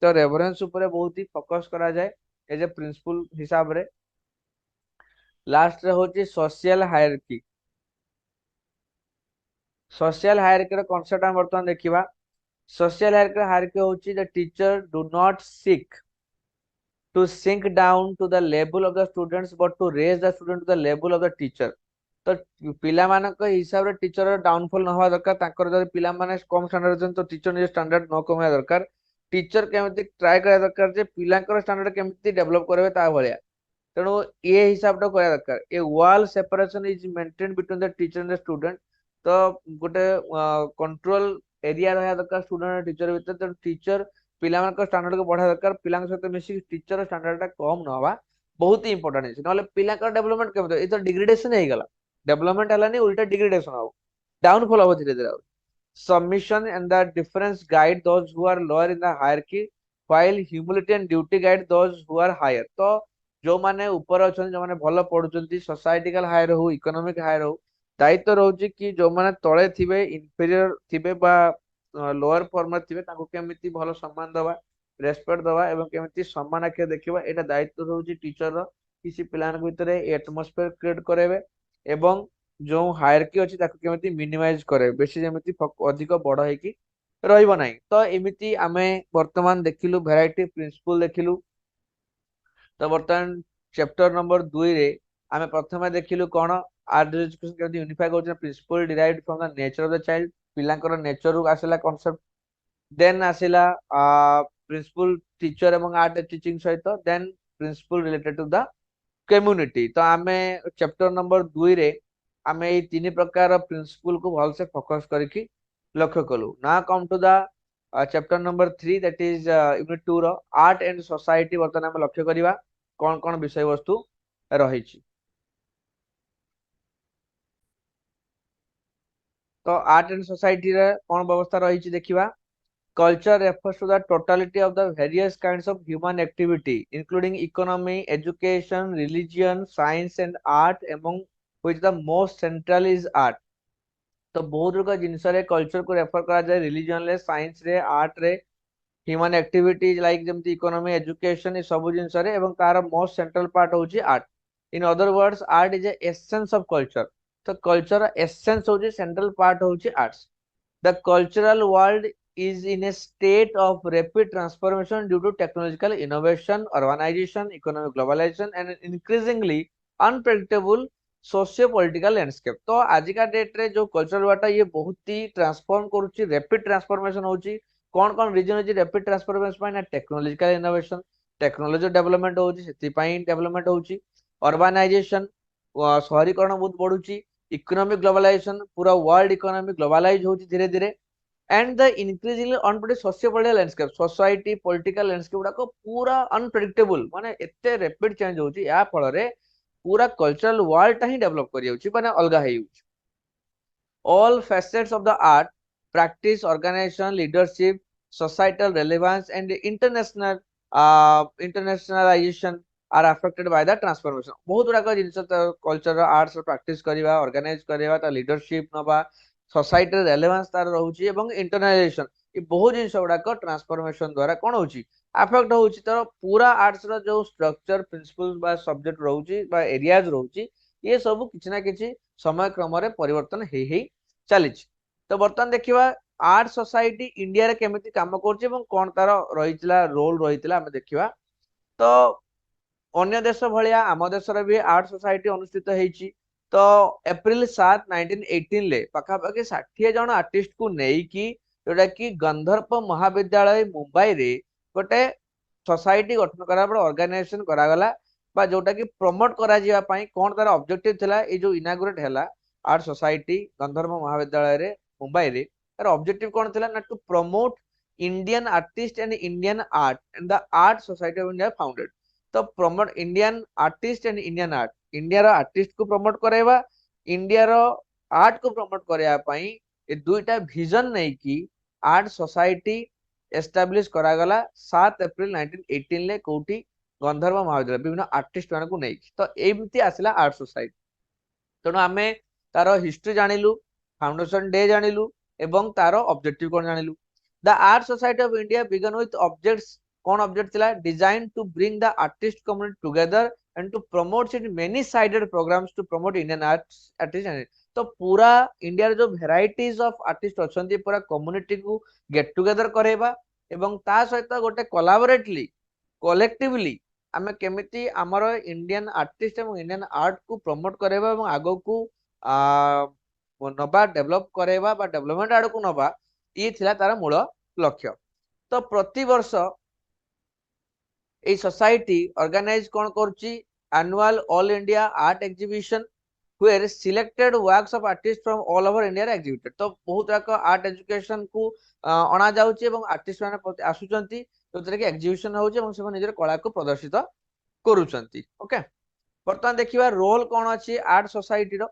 तो रेवरेंस ऊपर बहुत ही फोकस करा जाय एज ए प्रिंसिपल हिसाब रे लास्ट रे होची सोशल हायरार्की सोशल हायरार्की रो कांसेप्ट हम वर्तमान देखिबा सोशल हायरार्की होची the teacher do not seek to sink down to the level of the students but to raise the student to the level of the teacher तो पिला मानक हिसाब रे teacher downfall न होवा दरकार ताकर जदि पिला माने कम स्टैंडर्ड जन तो टीचर निज स्टैंडर्ड न कमया दरकार टीचर केमिति ट्राई करा दरकार जे पिलांकर स्टैंडर्ड केमिति डेवलप करबे ता भलिया तेणु ये हिसाब टा करा दरकार a wall separation is maintain between the teacher and the student तो गोटे कंट्रोल एरिया रहा दरकार स्टूडेंट और टीचर भीतर तो टीचर पिलाମାନଙ୍କ स्टैंडर्ड को बढ़ा दरकार पिलाଙ୍କ सहित मिसी टीचर स्टैंडर्ड टा कम न हवा बहुत ही इंपोर्टेंट है नले पिलाଙ୍କ डेवलपमेंट केमते ए तो डिग्रेडेशन हे गला डेवलपमेंट हलानी उल्टा डिग्रेडेशन हो डाउनफॉल हो धीरे धीरे submission and the difference guide those who are lower in the hierarchy while humility and duty guide those who are higher तो जो माने ऊपर अछन जो माने भलो पढुचंती सोसाइटिकल हायर हो इकोनॉमिक हायर हो दायित्व रहउची कि जो माने तळे थिबे इंफीरियर थिबे बा लोअर फॉर्मर थिबे ताको केमिति भलो सम्मान दवा रेस्पेक्ट दवा एवं केमिति सम्मान आखे देखिबा एटा दायित्व रहउची टीचर रो किसी पिलान भितरे एटमॉस्फेयर क्रिएट करेबे एवं जो हायरकी अछि ताको केमिति मिनिमाइज करे बेसी जेमिति अधिक बड़ है कि रहइबो नाही तो एमिति आमे वर्तमान देखिलु वैरायटी प्रिंसिपल देखिलु तो वर्तमान चैप्टर नंबर 2 रे आमे प्रथमे देखिलु कोन आर्ट एजुकेशन केमिति यूनिफाई करछ principle derived from the nature of the child पिलांकर नेचर रु आसिला कांसेप्ट देन आसिला प्रिंसिपल टीचर एवं आर्ट टीचिंग सहित then principle related to the community तो आमे चैप्टर नंबर 2 रे आमे ए तीन प्रकार प्रिंसिपल को भल से फोकस करके लक्ष्य कलु ना come to the chapter number 3 that is unit 2 रो आर्ट एंड सोसाइटी वर्तमान आमे लक्ष्य करिवा कोन कोन विषय वस्तु रहिछि तो आर्ट एंड सोसाइटी रे कोन व्यवस्था रहिछि देखिबा culture refers to the totality of the various kinds of human activity including economy education religion science and art among which the most central is art तो बहुत रुका जिनस रे कल्चर को रेफर करा जाए रिलीजन रे साइंस रे आर्ट रे ह्यूमन एक्टिविटीज लाइक जेमति इकोनॉमी एजुकेशन ए सब जिनस रे एवं तार मोस्ट सेंट्रल पार्ट होची art in other words art is a essence of culture तो कल्चर एसेंस होची सेंट्रल पार्ट होची arts the cultural world is in a state of rapid transformation due to technological innovation, urbanization, economic globalization, and an increasingly unpredictable socio-political landscape. तो आज का date रे जो cultural वाटा ये बहुत ही ट्रांसफॉर्म करूची रैपिड ट्रांसफॉर्मेशन होची कौन कौन रीजन होची रैपिड ट्रांसफॉर्मेशन पाई ना टेक्नोलॉजिकल इनोवेशन टेक्नोलॉजी डेवलपमेंट होची सेति पाई डेवलपमेंट होची अर्बानाइजेशन शहरीकरण बहुत बढ़ुची इकोनॉमिक ग्लोबलाइजेशन पूरा वर्ल्ड इकोनॉमी ग्लोबलाइज होची धीरे धीरे and the increasingly unpredict socio political landscape society political landscape गुडा को पूरा अनप्रेडिक्टेबल माने एते रैपिड चेंज होची या फल रे पूरा कल्चरल वर्ल्ड ता ही डेवलप करि होची माने अलगा है होची all facets of the art practice organization leadership societal relevance and internationalization are affected by the transformation बहुत गुडा जिनस कल्चर आर्ट्स प्रैक्टिस करबा ऑर्गेनाइज करबा ता लीडरशिप नबा सोसाइटी रेलेवेंस तार रहउची एवं इंटरनालाइजेशन ये बहुत जिन गुड़ाक ट्रांसफॉर्मेशन द्वारा कौन होची अफेक्ट होची तर पूरा आर्ट्स रो जो स्ट्रक्चर प्रिंसिपल्स बा सब्जेक्ट रहउची बा एरियाज रहउची ये सब किछि ना किछि समय क्रम रे परिवर्तन हे चलीछि। तो बर्तमान देखिबा आर्ट सोसाइटी इंडिया रे केमिति काम करछि एवं कोन तार रहितला रोल रहितला हम देखिबा। तो अन्य देश भलिया आम देशर भी आर्ट सोसाइटी अनुष्ठित होती। तो एप्रिल 7 1918 ले पाखापाखि 60 जन आर्टिस्ट को नेकी जोटा कि गंधर्व महाविद्यालय मुंबई रे गोटे सोसाइटी गठन करा ऑर्गेनाइजेशन करागला बा जोटा कि प्रमोट करा जिया पई कोन तार ऑब्जेक्टिव थिला ए जो इनागुरेट हैला आर्ट सोसाइटी गंधर्व महाविद्यालय रे मुंबई रे तार ऑब्जेक्टिव कोन थिला ना to promote Indian artist and Indian art and the art society of India founded. तो promote Indian artist and Indian art India रो आर्टिस्ट को प्रमोट कराइबा इंडिया रो आर्ट को प्रमोट कराया पई ए दुईटा विजन नै कि आर्ट सोसाइटी एस्टाब्लिश करागला 7 अप्रैल 1918 ले कोठी गंधर्व महाविद्यालय विभिन्न आर्टिस्ट मान को नै। तो एमती आसिला आर्ट सोसाइटी तेणु आमे तारो हिस्ट्री जानिलु फाउंडेशन डे जानिलु एवं तारो ऑब्जेक्टिव कोन जानिलु। The art society of India began with objects कौन ऑब्जेक्ट थिला design to bring the artist community together and to promote it many sided programmes to promote Indian artist. तो पूरा इंडिया रे जो वेराइटीज ऑफ आर्टिस्ट अछंती पूरा community को get together करेबा एवं ता सहित गोटे कोलैबोरेटली कलेक्टिवली आमे केमिति हमर इंडियन आर्टिस्ट एवं इंडियन आर्ट को प्रमोट करेबा एवं आगो को नबा डेवलप करेबा बा डेवलपमेंट आड़ को नबा ये थिला तार मूल लक्ष्य। तो प्रति वर्ष ए सोसाइटी ऑर्गेनाइज कौन करुच्ची annual all India art exhibition where selected works of artists from all over India are exhibited। तो बहुत एक आर्ट एजुकेशन को अणा जाउची एवं आर्टिस्ट माने आसुचंती जोतरे कि एग्जीबिशन होउची एवं से निजर कला को प्रदर्शित करूचंती। ओके वर्तमान देखिबा रोल कोन अछि आर्ट सोसाइटी रो।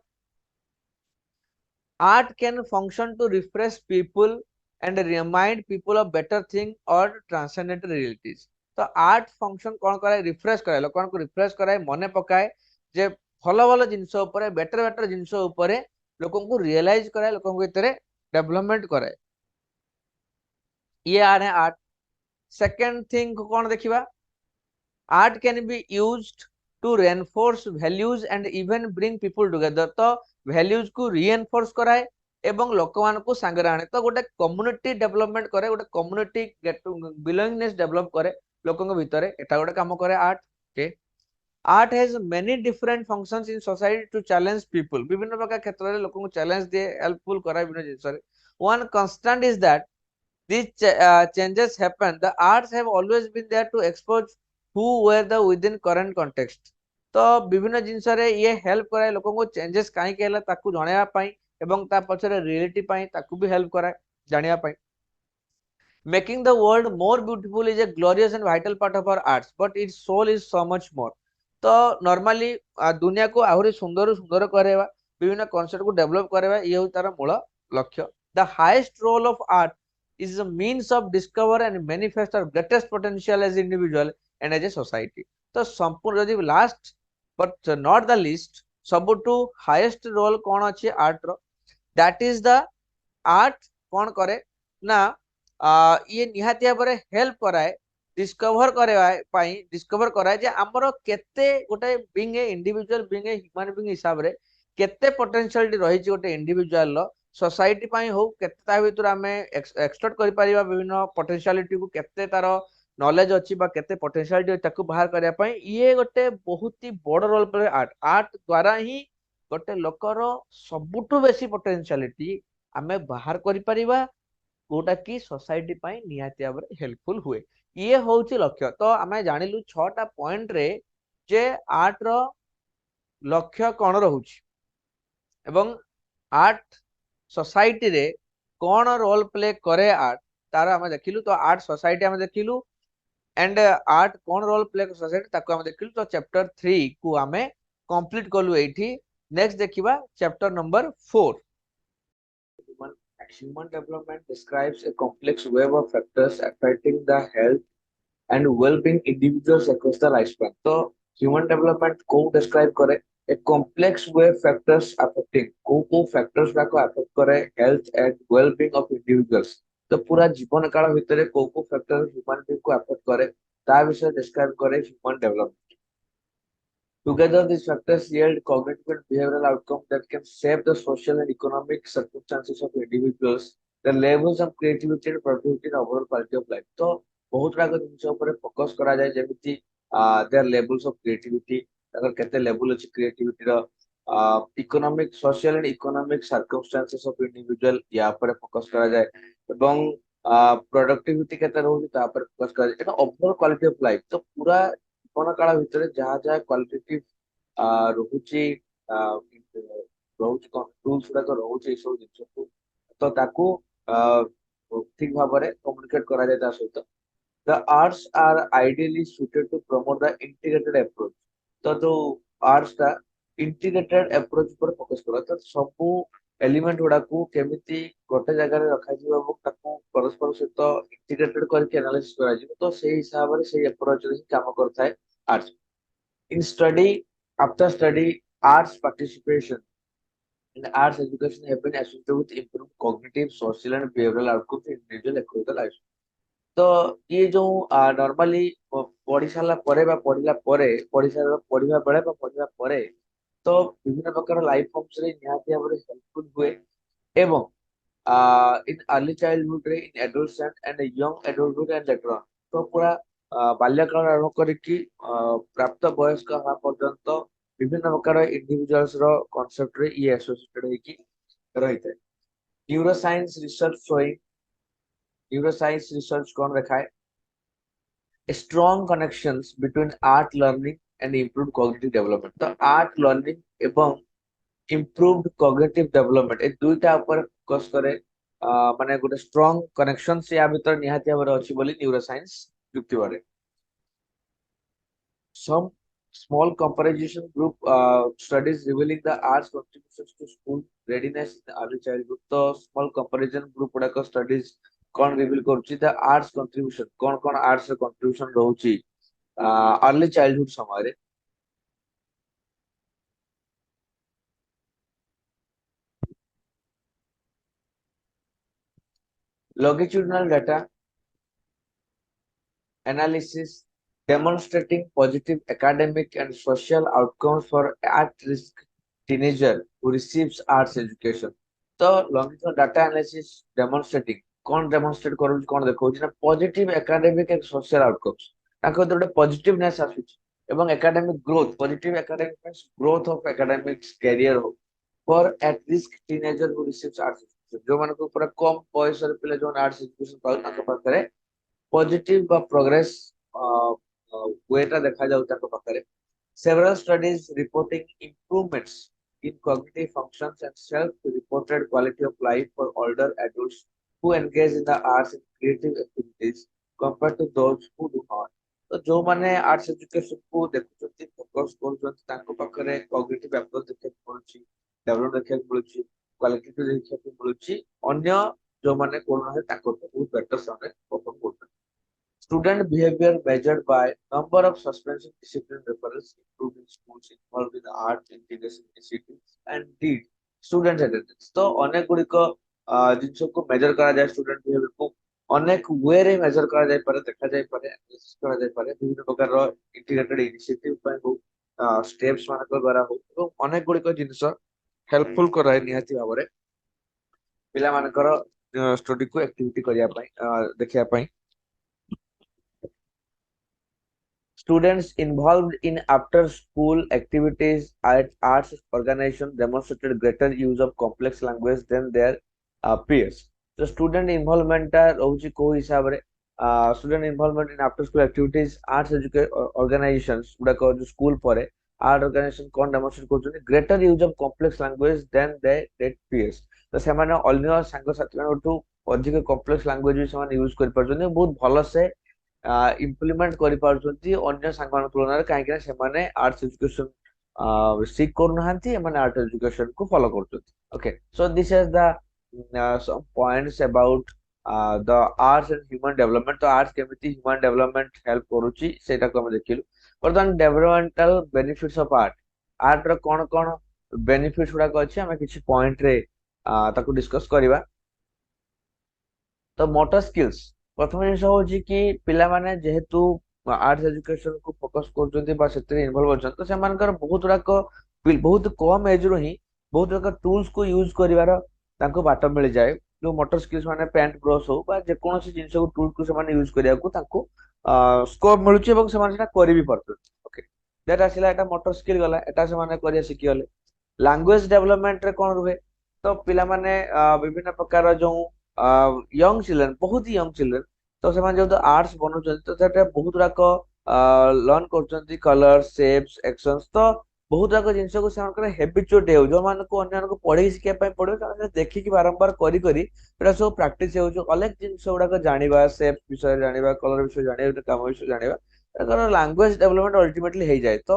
Art can function to refresh people and remind people of better thing और ट्रांसेंडेंटल रियलिटीज। तो आर्ट फंक्शन कौन कराए रिफ्रेश कराए लोक को रिफ्रेश कराए मने पकाए जे भल भल जिनस बेटर बेटर जिनस लोक को रियलाइज कराए लोक भीतर डेवलपमेंट कराए ये आर आर्ट। सेकेंड थिंग कौन देखिबा art can be used to reinforce values and even bring people together. तो वैल्यूज को रीएनफोर्स कराए एवं लोक मान को सांगे आने। तो गोटे कम्युनिटी डेवलपमेंट करे गोटे कम्युनिटी बिलोंगिंगनेस डेवलप करे लोकों भीतर एटा गोटे काम करे आर्ट के। Art has many different functions in society to challenge people विभिन्न प्रकार क्षेत्र में लोकों को चैलेंज दिए हेल्पफुल कराए विभिन्न जिनस। One constant is that these changes happen the arts have always been there to expose who were the within current context। तो विभिन्न जिनस ये हेल्प कराए लोकों को चेंजेस कहीं केला ताकू जणेया पई एवं ता पछरे रियलिटी पई ताकू भी हेल्प कराए जानिया पई। Making the world more beautiful is a glorious and vital part of our arts but its soul is so much more. तो नॉर्मली दुनिया को आहुरी सुंदर सुंदर करेवा विभिन्न कॉन्सेप्ट को डेवलप करेवा ये हो तार मूल लक्ष्य। The highest role of art is a means of discover and manifest our greatest potential as individual and as a society। तो संपूर्ण यदि last but not the least सबुठु हाईएस्ट रोल कौन अच्छी आर्ट रो दैट इज द आर्ट कौन करे ना ये निहाती भाव हेल्प कराए डिस्कवर कराए डिस्कवर कराए जे हमर केते गोटे being a individual being a human being हिसाब रे केते पोटेंशियलिटी रही गोटे इंडिविजुअल लो सोसाइटी पाई हो केते भीतर आमे एक्सट्रैक्ट करि परिबा विभिन्न पोटेंशियलिटी को केते तार नॉलेज अछि बा केते पोटेंशियलिटी ताकू बाहर करिया पई ये गोटे बहुत ही बड़ रोल प्ले आर्ट। आर्ट द्वारा ही गोटे लोकर सबुठु बेसी पोटेंशियलिटी आमे बाहर करि परिबा कोटा की सोसाइटी पाई निहाती भाव हेल्पफुल हुए ये होउची लक्ष्य। तो आमे जानिलु 6टा पॉइंट रे जे आर्ट रो लक्ष्य कोन रहउची एवं आर्ट सोसाइटी रे कौन रोल प्ले करे आर्ट तार आम देखिलु। तो आर्ट सोसाइटी आम देखिलु एंड आर्ट कौन रोल प्ले सोसाइटी ताको आम देखिलु। तो चैप्टर 3 को आम कंप्लीट कलु एठी। नेक्स्ट देखिबा chapter number 4। Human development describes a complex web of factors affecting the health and well-being individuals across the lifespan। तो ह्यूमन डेवलपमेंट को डिस्क्राइब करे A complex way factors affecting को factors को affect करे health and well-being of individuals. तो पूरा जीवन काल भितर को factor human being को affect करे ता विषय describe करे human development. Together, these factors yield cognitive and behavioral outcomes that can shape the social and economic circumstances of individuals, the levels of creativity and productivity and overall quality of life. तो बहुत गुड़ाक जिनस focus करा जाए जेमिति their levels of creativity अगर केते level अछि creativity रो economic social and economic circumstances of individual या पर फोकस करा जाए एवं प्रोडक्टिविटी केते रहउछि ता पर फोकस करा जाए एटा ओवरऑल क्वालिटी ऑफ लाइफ तो पूरा ଜୀବନ କାଳ ଭିତରେ ଯାହା ଯାହା କ୍ୱାଲିଟେଟିଭ ରହୁଛି ରହୁଛି କଣ ଟୁଲ୍ସ ଗୁଡାକ ରହୁଛି ଏଇ ସବୁ ଜିନିଷକୁ ତ ତାକୁ ଠିକ ଭାବରେ କମ୍ୟୁନିକେଟ କରାଯାଏ ତା ସହିତ ଦ ଆର୍ଟସ ଆର୍ ଆଇଡିୟଲି ସୁଟେड ଟୁ ପ୍ରମୋଟ ଦ ଇଣ୍ଟିଗ୍ରେଟେଡ ଆପ୍ରୋଚ ତ ଯୋଉ ଆର୍ଟସ ଟା ଇଣ୍ଟିଗ୍ରେଟେଡ ଆପ୍ରୋଚ ଉପରେ ଫୋକସ କରେ ତ ସବୁ ଏଲିମେଣ୍ଟ ଗୁଡାକୁ କେମିତି ଗୋଟେ ଜାଗାରେ ରଖାଯିବ ଏବଂ ତାକୁ ପରସ୍ପର ସହିତ ଇଣ୍ଟିଗ୍ରେଟେଡ କରିକି ଆନାଲିସିସ୍ କରାଯିବ ତ ସେଇ ହିସାବରେ ସେଇ ଆପ୍ରୋଚରେ ହିଁ କାମ କରିଥାଏ arts. In study, after study, arts participation in arts education have been associated with improved cognitive, social and behavioral outcomes in individual across the life. तो ये जो नॉर्मली पढ़ी सारा परे बा पढ़िला परे पढ़ी सारा पढ़िबा बेले बा पढ़िबा परे तो विभिन्न प्रकार लाइफ फॉर्म्स रे निहाती भाବରେ हेल्पफुल हुए एवं इन अर्ली चाइल्डहुड रे in adolescent and young adulthood and later on तो पूरा बाल्यकाल आरंभ करिकी प्राप्त वयस्क हवा पर्यंत विभिन्न प्रकार इंडिविजुअल्स रो कांसेप्ट रे ये एसोसिएटेड होकी रहिते neuroscience research showing neuroscience research कौन रखा है strong connections between art learning and improved cognitive development तो art learning एवं improved cognitive development ए दुईटा ऊपर फोकस करे माने गोटे strong connection से या भीतर निहाती भाବରେ अछि बोली न्यूरोसाइंस युक्ति बारे some small comparison group studies revealing the arts contributions to school readiness in early childhood तो small comparison group गुड़ाक studies कौन रिवील करूची द आर्ट्स कंट्रीब्यूशन कौन कौन आर्ट्स कंट्रीब्यूशन रहउची अर्ली चाइल्डहुड समय रे longitudinal data analysis demonstrating positive academic and social outcomes for at-risk teenager who receives arts education. तो longitudinal data analysis demonstrating कौन demonstrate करूँ कौन देखो जिना positive academic and social outcomes ताको तो ଗୋଟେ positiveness आସୁଛି ଏବଂ academic growth positive academic means growth of academics career हो for at-risk teenager who receives arts education जो मानको पूरा कम बयस रे पिले जो आर्ट्स एजुकेशन पाउ ताको पाखरे पॉजिटिव बा प्रोग्रेस वेटा देखा जाउ ताको पाखरे several studies reporting improvements in cognitive functions and self-reported quality of life for older adults who engage in the arts and creative activities compared to those who do not तो जो माने arts education को देखुछंती focus करूछंती ताको पाखरे cognitive approach देखै पड़ुची develop देखै पड़ुची qualitative देखै पड़ुची अन्य जो माने कोन है ताको बहुत बेटर सामने परफॉर्म करते student behavior measured by number of suspension discipline referrals improved in schools involved in art integration initiatives and did student attendance तो अनेक गुड़िक जिनस को मेजर करा जाए स्टूडेंट बिहेवियर को अनेक वे रे मेजर करा जाए पारे देखा जाए पारे एनालिसिस करा जाए पारे विभिन्न प्रकार रो इंटीग्रेटेड इनिशिएटिव पय हो स्टेप्स मानक द्वारा हो तो अनेक गुड़िक जिनस हेल्पफुल कराए निहाती भाबरे पिला मानकर स्टडी को एक्टिविटी करिया पय देखिया पय students involved in after-school activities at arts organizations demonstrated greater use of complex language than their peers. So, student involvement रहुची को हिसाब रे student involvement in after-school activities arts organizations गुड़ा को जो school परे art organization कौन demonstrate करछन greater use of complex language than their peers. तो सेमाने अन्य संग साथी मानठू अधिक complex language भी सेमाने यूज कर परछन बहुत भलो से इम्प्लीमेंट करि पारुछंती अन्य सांगमान तुलना काहे कि सेमाने आर्ट्स एजुकेशन सीख करनाहांती एमाने आर्ट एजुकेशन को फॉलो करछंती okay so this is the some points about the arts and human development तो आर्ट्स केमिति ह्यूमन डेवलपमेंट हेल्प करूची सेटा को हम देखिलु बर्तमान developmental benefits of art art रो कौन बेनिफिट्स गुड़ाक अच्छी आम किसी पॉइंट रे ताको डिस्कस करवा। तो मोटर स्किल्स प्रथम जिन हूँ कि पिला माने जेहेतु आर्ट्स एजुकेशन को फोकस कर इनवॉल्व अच्छा तो से बहुत गुड़ाक बहुत कम एज रू ही बहुत गुड़ाक टूल्स को यूज कर बाट मिल जाए। जो मोटर स्किल्स माने पेंट ब्रश हो जेकोसी जिन टूल को से यूज करने स्कोप मिलूँ कर भी पार्थ। ओके दैट आसला एटा मोटर स्किल गला एटा से करिया शिखी गले। लैंग्वेज डेवलपमेंट रे कौन रुहे तो पिला माने विभिन्न प्रकार जो यंग चिल्ड्रेन बहुत ही यंग चिल्ड्रेन तो से जो आर्ट्स बनाऊँ तो सेटा बहुत गुड़ाक लर्न कर कलर शेप्स एक्शंस तो बहुत गुड़ाक जिन को हेबिचुएट हो जो मान को अन्य पढ़े शिखापी पड़े देखिकी बारंबार करी करी सब प्राक्टिस हो अनेक जिन गुड़ाक जाना शेप विषय जाना कलर विषय जाना काम विषय जाना लैंग्वेज डेवलपमेंट अल्टीमेटली हो जाए। तो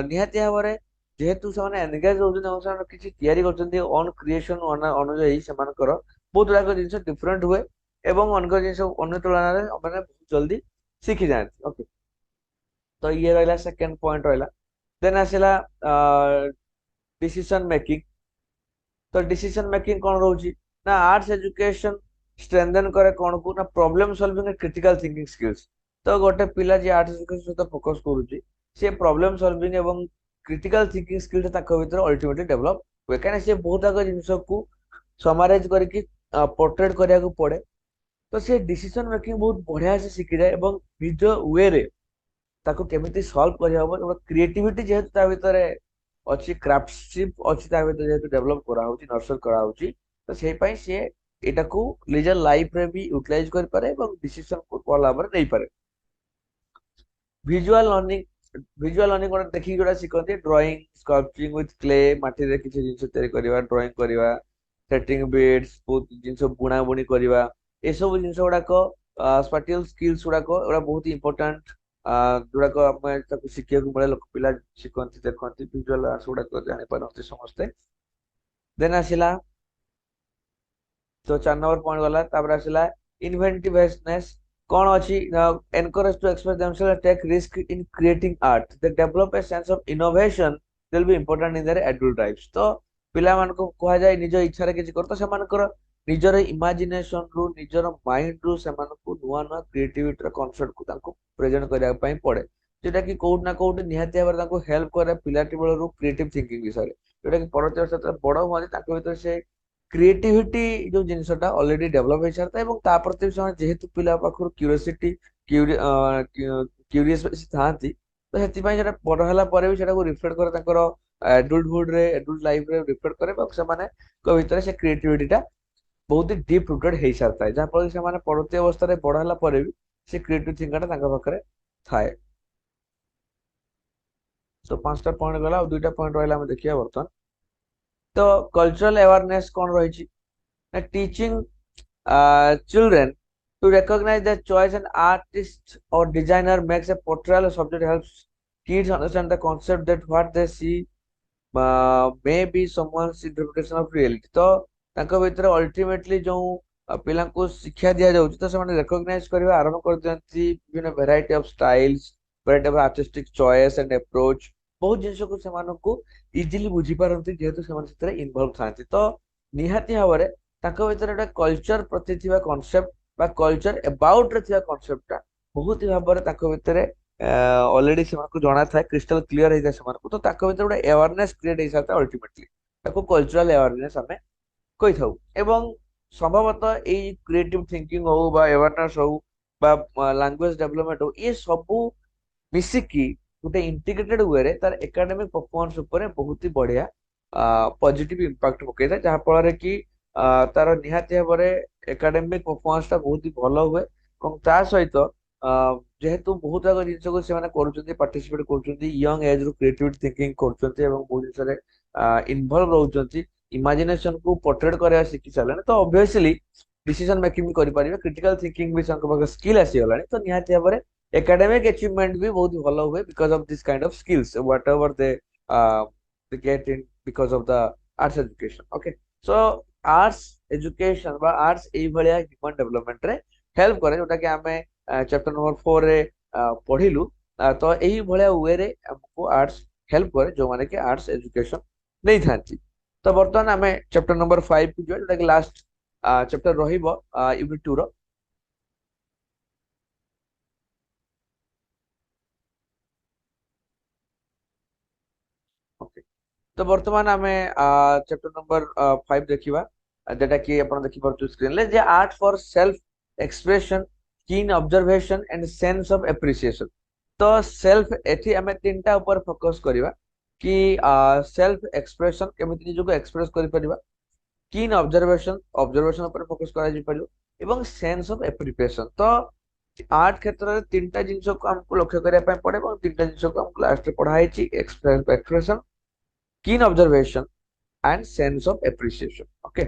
निहाती भाव में जेहेतु से एनगेज होती किसी तैयारी कर क्रिएशन अनुजाई से बहुत गुड़ाक जिन डिफरेंट हुए एवं अन्य जिन अन्य तुलन में मैंने बहुत जल्दी शिखी जाती। ओके तो ये रहा सेकेंड पॉइंट रहा। देन आसला डिसीजन मेकिंग। तो डिसीजन मेकिंग कौन रोची ना आर्ट्स एजुकेशन स्ट्रेंथन करे कौन को ना problem solving and critical thinking skills. तो गोटे पिला जी आर्ट्स एजुकेशन सहित फोकस करूची से प्रॉब्लम सॉल्विंग एवं क्रिटिकल थिंकिंग स्किल भीतर अल्टीमेटली डेवलप हुए कहीं से बहुत आगे जिन को समराइज करके पोर्ट्रेट करने को पड़े। तो से डिसीजन मेकिंग बहुत बढ़िया से शिखी जाए और निज वे रे ताको केमिति सॉल्व कर हम क्रिएटिविटी जेहेतु ता भीतर अच्छी क्राफ्टशिप अच्छी ता भीतर जेहेतु डेवलप करा होची नर्चर करा होची तो सेही पई से एटा को निजर लाइफ रे भी यूटिलाइज कर पारे और डिसीजन को भल भाव नहीं पारे। विजुअल लर्निंग गोटे देखिक जोड़ा शिखती ड्राइंग स्कल्पचिंग विथ क्ले माटी रे किसी जिन तैयारी ड्राइंग करवा सेटिंग बीड्स बहुत जिन बुणा बुणी करवा ए सब जिन गुड़ाक स्पाटियल स्किल्स गुड़ाक बहुत इंपोर्टेंट गुड़ाक आम शिखा मिले लोक पिला शिखती देखती विजुअल आर्ट्स गुड़ाक जापारती समस्ते। देन आसला तो 4 नंबर पॉइंट गला आसला इन्वेंटिवनेस कौन अच्छी encourage to express themselves take risk in creating art they develop a sense of innovation will be important in their adult lives. तो पिला मान को कहा जाए निज इच्छा रे किछि कर तो सेमानकर निजर इमेजिनेशन रु निजर माइंड रु सेमानकु नुआ नुआ क्रिएटिविटी कांसेप्ट को तांको प्रेजेंट करिया पई पड़े जेटा कि कोउट ना कोउट निहाती भाबरे तांको हेल्प करे पिलाटी बेलरु क्रिएटिव थिंकिंग विषय जेटा कि परवर्ती अवस्था बड़ हुआ तांको भीतर से क्रिएटिविटी जो जिनसटा ऑलरेडी डेवलप हो सारता है ता प्रति जेहेतु पिला पाखर क्यूरियोसिटी क्यूरियस बेसी थांती तो हेतिपई सेटा बड़ होला परे भी सेटा को रिफ्लेक्ट करे तांकर एडल्टहुड रे एडल्ट लाइफ रे रिफ्लेक्ट करे से माने को भीतर से क्रिएटिविटीटा बहुत ही डीप रूटेड हो सारता है जहाँफल से परवर्ती अवस्था बड़ होला परे भी से क्रिएटिव थिंकिंग पाखे थाए। तो 5टा पॉइंट गला और 2टा पॉइंट रहा देखिए बर्तमान। तो कल्चरल अवेयरनेस कौन रही teaching children to recognize their choice an artist or designer makes a portrayal of subject helps kids understand the concept that what they see may be someone's interpretation of reality। तो तांको भीतर ultimately जो पिला को शिक्षा दिया जाउची तो से रिकॉग्नाइज करबा आरंभ कर दियंती विभिन्न variety of styles variety of artistic choice and approach बहुत जिन को से इजिली बुझी पारंती जेहेतु से इन्वॉल्व थांती। तो निहाती भाव में तांको भीतर गोटे कल्चर प्रति थिबा कांसेप्ट बा कल्चर अबाउट रे थिबा कांसेप्टटा बहुत ही भाव में तांको भीतर ऑलरेडी से जना था क्रिस्टल क्लियर होता है तो तांको भीतर गोटे अवेयरनेस क्रिएट हो सारता अल्टीमेटली ताको कल्चरल अवेयरनेस आमे कहि थाउ। एवं संभवतः यही क्रिएटिव थिंकिंग हो बा अवेयरनेस हो बा लैंग्वेज डेवलपमेंट हो ये सब मिसिकी गोटे इंटीग्रेटेड वे रे तार एकेडमिक परफॉर्मेंस ऊपर बहुत ही बढ़िया पॉजिटिव इंपैक्ट पकई था जहाँ फल कि तार निहाती भाव में एकेडमिक परफॉर्मेंस टा बहुत ही भल हुए और ता सहित जेहेतु बहुत आग जिन को से पार्टिसिपेट कर यंग एज रु क्रिएटिविटी थिंकिंग कर बहुत जिन इनवॉल्व रोचंती इमेजिनेशन को पोर्ट्रेट करवा शिखी सारे तो ऑब्वियसली डिसीजन मेकिंग भी करें क्रिटिकल थिंकिंग भी स्किल आसीगला तो निहाती भाव में एकेडमिक अचीवमेंट भी बहुत भल हुए because of this kind of skills what ever they get in because of the arts education. Okay so arts education बा आर्ट्स एई भलिया ह्यूमन डेवलपमेंट रे हेल्प करे जोटा कि हमें चैप्टर नंबर 4 रे पढ़िलु। तो एही भलिया वे रे हमको आर्ट्स हेल्प करे जो माने कि आर्ट्स एजुकेशन नहीं थांती। तो बर्तमान आमे चैप्टर नंबर 5 की जो जोटा कि लास्ट चैप्टर रहिबो यूनिट 2 रो। ओके। तो बर्तमान आमे चैप्टर नंबर 5 देखिबा जेटा कि आपण देखि परछु स्क्रीन ले जे आर्ट फॉर सेल्फ एक्सप्रेशन, कीन observation and sense of appreciation. तो सेल्फ एठी आमे तीनटा ऊपर फोकस करिबा कि सेल्फ एक्सप्रेशन केमिति निजको एक्सप्रेस करि परिबा, कीन ऑब्जर्वेशन ऑब्जर्वेशन ऊपर फोकस करा जी परिबो, एवं सेंस ऑफ एप्रिसिएशन। तो आर्ट क्षेत्र में तीनटा जिंस को हमको लक्ष्य करिया पय पड़े और तीनटा जिंस को हमको लास्ट रे पढ़ा हेची एक्सप्रेशन, कीन observation and sense of appreciation. Okay.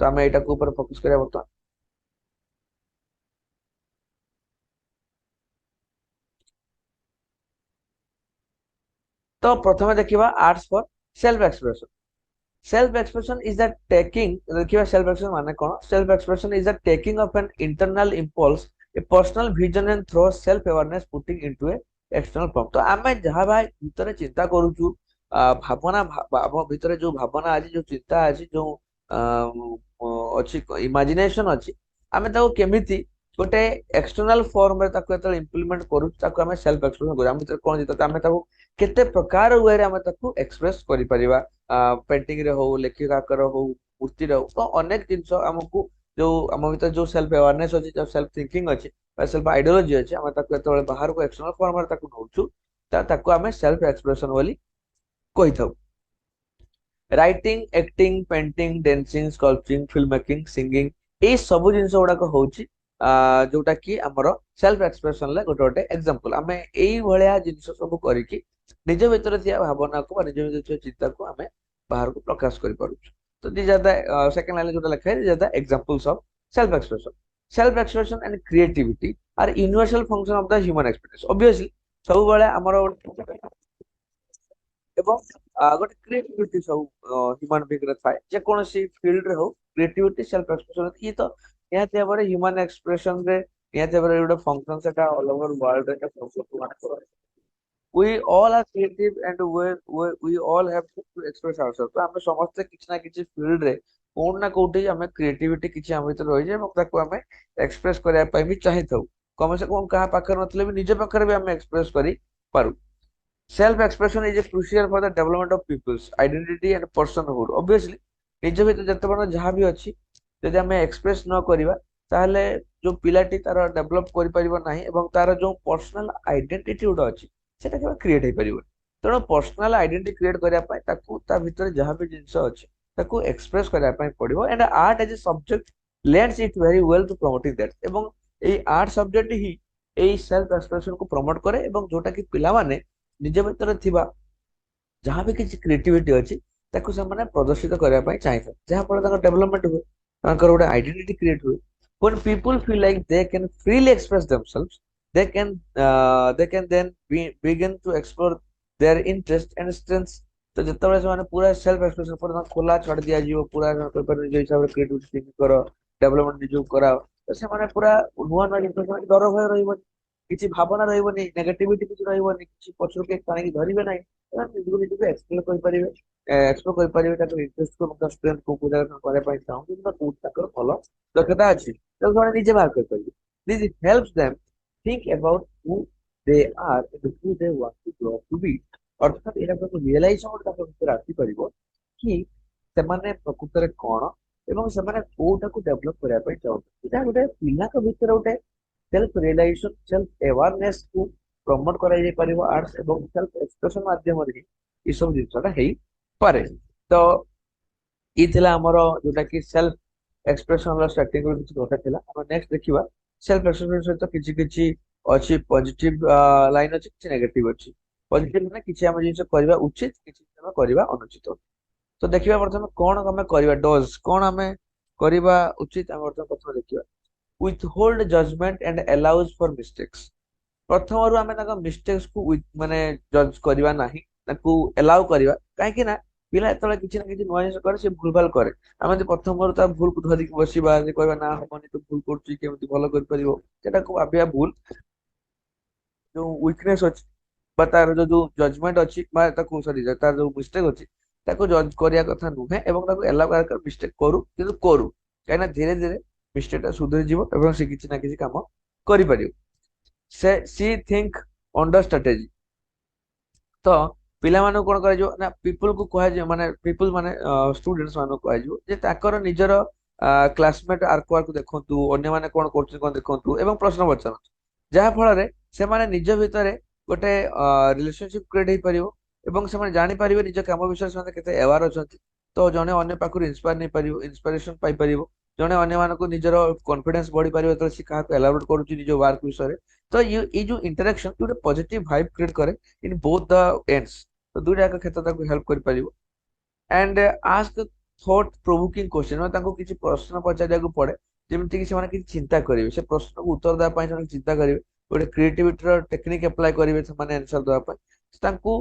तो हमें एटा को ऊपर फोकस करिया बता। तो प्रथमे देखिबा arts for self expression. Self expression is the taking, देखिए सेल्फ एक्सप्रेशन माने कौन? Self expression is the taking of an internal impulse, a personal vision and through self awareness putting into a external form. तो आमे जहा भाई भीतर चिंता करूछु, भावना हम भीतर जो भावना आज जो चिंता आज जो अछि इमेजिनेशन अछि, आमे ताको केमिति गोटे एक्सटर्नल फॉर्म रे ताको एतल इंप्लीमेंट करू, ताको आमे सेल्फ एक्सप्रेशन करू। आमे भीतर कोन जितो आमे ताको केते प्रकार वे रे आमे ताको एक्सप्रेस करि परिबा। पेंटिंग रे हो, लेखिकाकर हो, मूर्ति रे हो, तो अनेक जिनस हमको जो आम भीतर जो सेल्फ अवेयरनेस अच्छी, जो सेल्फ थिंकिंग अच्छी, सेल्फ आइडियोलॉजी अच्छी, आम जो बाहर को एक्सटर्नल फॉर्म रे ताको नौचु, ताको आमे सेल्फ एक्सप्रेशन बोली कहि थाउ। Writing, acting, painting, dancing, sculpting, film making, singing, ये सब जिनस गुड़ाक होची जोटा कि हमर सेल्फ एक्सप्रेशन ले गोटे गोटे एग्जांपल। आमे एई भलिया जिनस सब करिकि निज भीतर थिया भावना को निज भीतर थिया चिंता को आमे बाहर को प्रकाश करि पारु। तो this are the second line जोटा लिखा है, this are the examples of self expression. Self expression and creativity are universal function of the human experience. Obviously सब बेले हमर এবং ଗୋଟେ କ୍ରିଏଟିଭିଟି ସବୁ ହ୍ୟୁମାନ ବିଙ୍ଗ ରେ ଥାଏ, ଯେକୌଣସି ଫିଲ୍ଡ ରେ ହଉ କ୍ରିଏଟିଭିଟି ସେଲ୍ଫ ଏକ୍ସପ୍ରେସନ ଇଏ ତ ନିହାତି ଭାବରେ ହ୍ୟୁମାନ ଏକ୍ସପ୍ରେସନ ରେ ନିହାତି ଭାବରେ ଗୋଟେ ଫଙ୍କସନ, ସେଟା ଅଲ ଓଭର ୱାର୍ଲଡ ରେ ଏଟା function. we all are creative and we all have to express ourselves। तो ଆମେ ସମସ୍ତେ କିଛି ନା କିଛି ଫିଲ୍ଡ ରେ କୋଉଠି ନା କୋଉଠି ଆମେ କ୍ରିଏଟିଭିଟି କିଛି ଆମ ଭିତରେ ରହିଯାଏ ଏବଂ ତାକୁ ଆମେ ଏକ୍ସପ୍ରେସ କରିବା ପାଇଁ ବି ଚାହିଁଥାଉ। କମ ସେ କମ କାହା ପାଖରେ ନଥିଲେ ବି ନିଜ ପାଖରେ ବି ଆମେ ଏକ୍ସପ୍ରେସ କରି ପାରୁ। Self expression is a crucial for the development of people's identity and personhood. Obviously निज भीतर जते बड़ जहाँ भी अच्छी यदि आम एक्सप्रेस न करवा ताहले जो पिलाटी तार डेभलप कर पारिबो नाही एवं तार जो पर्सनल आइडेंटिटी गोटे अच्छी सेटा केवल क्रिएट हो पारिबो। तेणु पर्सनल आइडेंटिटी क्रिएट करने ताकू ता भीतर जहाँ भी जिनस अच्छी ताकू एक्सप्रेस करने पड़ो। And art as a subject lends it very well to promoting that. एवं एई आर्ट सब्जेक्ट ही एई सेल्फ एक्सप्रेशन को प्रमोट करे एवं जोटा कि पिला माने निज भीतर थिबा जहाँ भी किसी क्रिएटिविटी अच्छी ताकू से माने प्रदर्शित करने ପାଇଁ ଚାହିଁଥାଏ, ଯାହା ଫଳରେ ତାଙ୍କ ଡେଭଲପମେंट हुए, ତାଙ୍କର ଗୋଟେ आइडेंटिटी क्रिएट हुए। when people feel like they can freely express themselves, they can then begin to explore their interest and strengths। तो ଯେତେବେଳେ ସେମାନେ पूरा सेल्फ एक्सप्रेशन पूरा खोला छाड़ दिया जीव, पूरा निज हिसाब से क्रिएटिविटी करो, डेवलपमेंट निज कराओ, तो ସେମାନେ पूरा ନୂଆ ନୂଆ ଜିନିଷ ଡର ଭୟ ରହିବନି, କିଛି ଭାବନା ରହିବନି, ନେଗେଟିଭିଟି କିଛି ରହିବନି, କିଛି ପଛରୁ କେହି ଟାଣିକି ଧରିବେ ନାହିଁ। ନିଜକୁ ନିଜକୁ ଏକ୍ସପ୍ଲୋର କରିପାରିବେ, ଏକ୍ସପ୍ଲୋର କରିପାରିବେ ତାଙ୍କର ଇଣ୍ଟରେଷ୍ଟ କୁ, ତାଙ୍କ ଷ୍ଟ୍ରେନ୍ଥ କୁ ପୂଜା କରିବା ପାଇଁ ଚାହୁଁଛନ୍ତି ବା କୋଉଠି ତାଙ୍କର ଭଲ ଦକ୍ଷତା ଅଛି ତାକୁ ସେମାନେ ନିଜେ ବାହାର କରିପାରିବେ। This helps them think about who they are and who they want to grow up to be। ଅର୍ଥାତ୍ ଏଇଟା ତାକୁ ରିଏଲାଇଜ ଗୋଟେ ତାଙ୍କ ଭିତରେ ଆସିପାରିବ କି ସେମାନେ ପ୍ରକୃତରେ କଣ ଏବଂ ସେମାନେ କୋଉଟାକୁ ଡେଭଲପ କରିବା ପାଇଁ ଚାହୁଁଛନ୍ତି। ଏଇଟା ଗୋଟେ ପିଲାଙ୍କ ଭିତରେ ଗୋଟେ सेल्फ रियलाइजेशन, सेल्फ अवेयरनेस को प्रमोट कराई परिबो आर्ट्स एवं सेल्फ एक्सप्रेशन माध्यम रे ई सब जिनसटा हेई पारे। तो ई थिला हमर जोटा कि सेल्फ एक्सप्रेशन रो स्टार्टिंग रो किछि कथा थिला। हम नेक्स्ट देखिबा सेल्फ एक्सप्रेशन सहित किछि किछि अछि पॉजिटिव लाइन अछि, किछि नेगेटिव अछि। पॉजिटिव माने किछि हम जिनस करबा उचित, किछि हम करबा अनुचित। तो देखिबा प्रथम कोन हम करबा डज कोन हम करबा उचित। हम प्रथम देखिबा withhold judgment and allows for mistakes। प्रथम रु आमे ताका मिस्टेक्स को माने जज करबा नाही, ताकू अलाउ करबा। काहे कि ना पिला एतले किछि ना किछि नया करे, से भूल भाल करे, आमे जे प्रथम रु ता भूल को धरि के बसिबा, जे कहबा ना हमनी तो भूल करछि, केमति भलो कर परिबो, सेटा को भाबिया भूल। जो वीकनेस अछि বা ତାର ଯୋଉ ଜଜମେଣ୍ଟ ଅଛି ବା ତାକୁ ସରି ତାର ଯୋଉ ମିଷ୍ଟେକ୍ ଅଛି ତାକୁ ଜଜ୍ କରିବା କଥା ନୁହେଁ ଏବଂ ତାକୁ ଏଲାଉ କରିବା ମିଷ୍ଟେକ୍ କରୁ କିନ୍ତୁ କରୁ କାହିଁକିନା ଧୀରେ ଧୀରେ ମିଷ୍ଟେକ୍ ଟା ସୁଧୁରିଯିବ ଏବଂ ସେ କିଛି ନା କିଛି କାମ କରିପାରିବ। ସେ ସି ଥିଙ୍କ ଅଣ୍ଡର ଷ୍ଟ୍ରାଟେଜି। ତ ପିଲାମାନଙ୍କୁ କଣ କରାଯିବ ନା ପିପୁଲ କୁ କୁହାଯିବ ମାନେ ପିପୁଲ ମାନେ ଷ୍ଟୁଡେଣ୍ଟସ୍ ମାନଙ୍କୁ କୁହାଯିବ ଯେ ତାଙ୍କର ନିଜର କ୍ଲାସମେଟ ଆର୍କ ୱାର୍କ ଦେଖନ୍ତୁ, ଅନ୍ୟମାନେ କଣ କରୁଛନ୍ତି କଣ ଦେଖନ୍ତୁ ଏବଂ ପ୍ରଶ୍ନ ପଚାରନ୍ତୁ। ଯାହା ଫଳରେ ସେମାନେ ନିଜ ଭିତରେ ଗୋଟେ ରିଲେସନସିପ କ୍ରିଏଟ ହେଇପାରିବ ଏବଂ ସେମାନେ ଜାଣିପାରିବେ ନିଜ କାମ ବିଷୟରେ ସେମାନେ କେତେ ଏୱାର ଅଛନ୍ତି। ତ ଜଣେ ଅନ୍ୟ ପାଖରୁ ଇନ୍ସପାୟାର ନେଇପାରିବ, ଇନ୍ସପିରେସନ ପାଇପାରିବ। ଜଣେ ଅନ୍ୟମାନଙ୍କୁ ନିଜର କନଫିଡେନ୍ସ ବଢିପାରିବ ଯେତେବେଳେ ସେ କାହାକୁ ଏଲାବୋରେଟ କରୁଛି ନିଜ ୱାର୍କ ବିଷୟରେ। ତ ଏଇ ଯୋଉ ଇଣ୍ଟରାକ୍ସନ ଗୋଟେ ପଜିଟିଭ ଭାଇବ କ୍ରିଏଟ କରେ ଇନ୍ ବୋଥ ଦ ଏଣ୍ଡସ୍। ତ ଦୁଇଟା ଯାକ କ୍ଷେତ୍ର ତାକୁ ହେଲ୍ପ କରିପାରିବ। ଆଣ୍ଡ ଆସ୍କ ଥଟ୍ ପ୍ରୋଭୋକିଂ କ୍ୱେଶ୍ଚନ, ମାନେ ତାଙ୍କୁ କିଛି ପ୍ରଶ୍ନ ପଚାରିବାକୁ ପଡେ ଯେମିତିକି ସେମାନେ କିଛି ଚିନ୍ତା କରିବେ, ସେ ପ୍ରଶ୍ନକୁ ଉତ୍ତର ଦେବା ପାଇଁ ସେମାନେ ଚିନ୍ତା କରିବେ, ଗୋଟେ କ୍ରିଏଟିଭିଟିର ଟେକ୍ନିକ ଆପ୍ଲାଏ କରିବେ ସେମାନେ ଆନ୍ସର ଦେବା ପାଇଁ। ତାଙ୍କୁ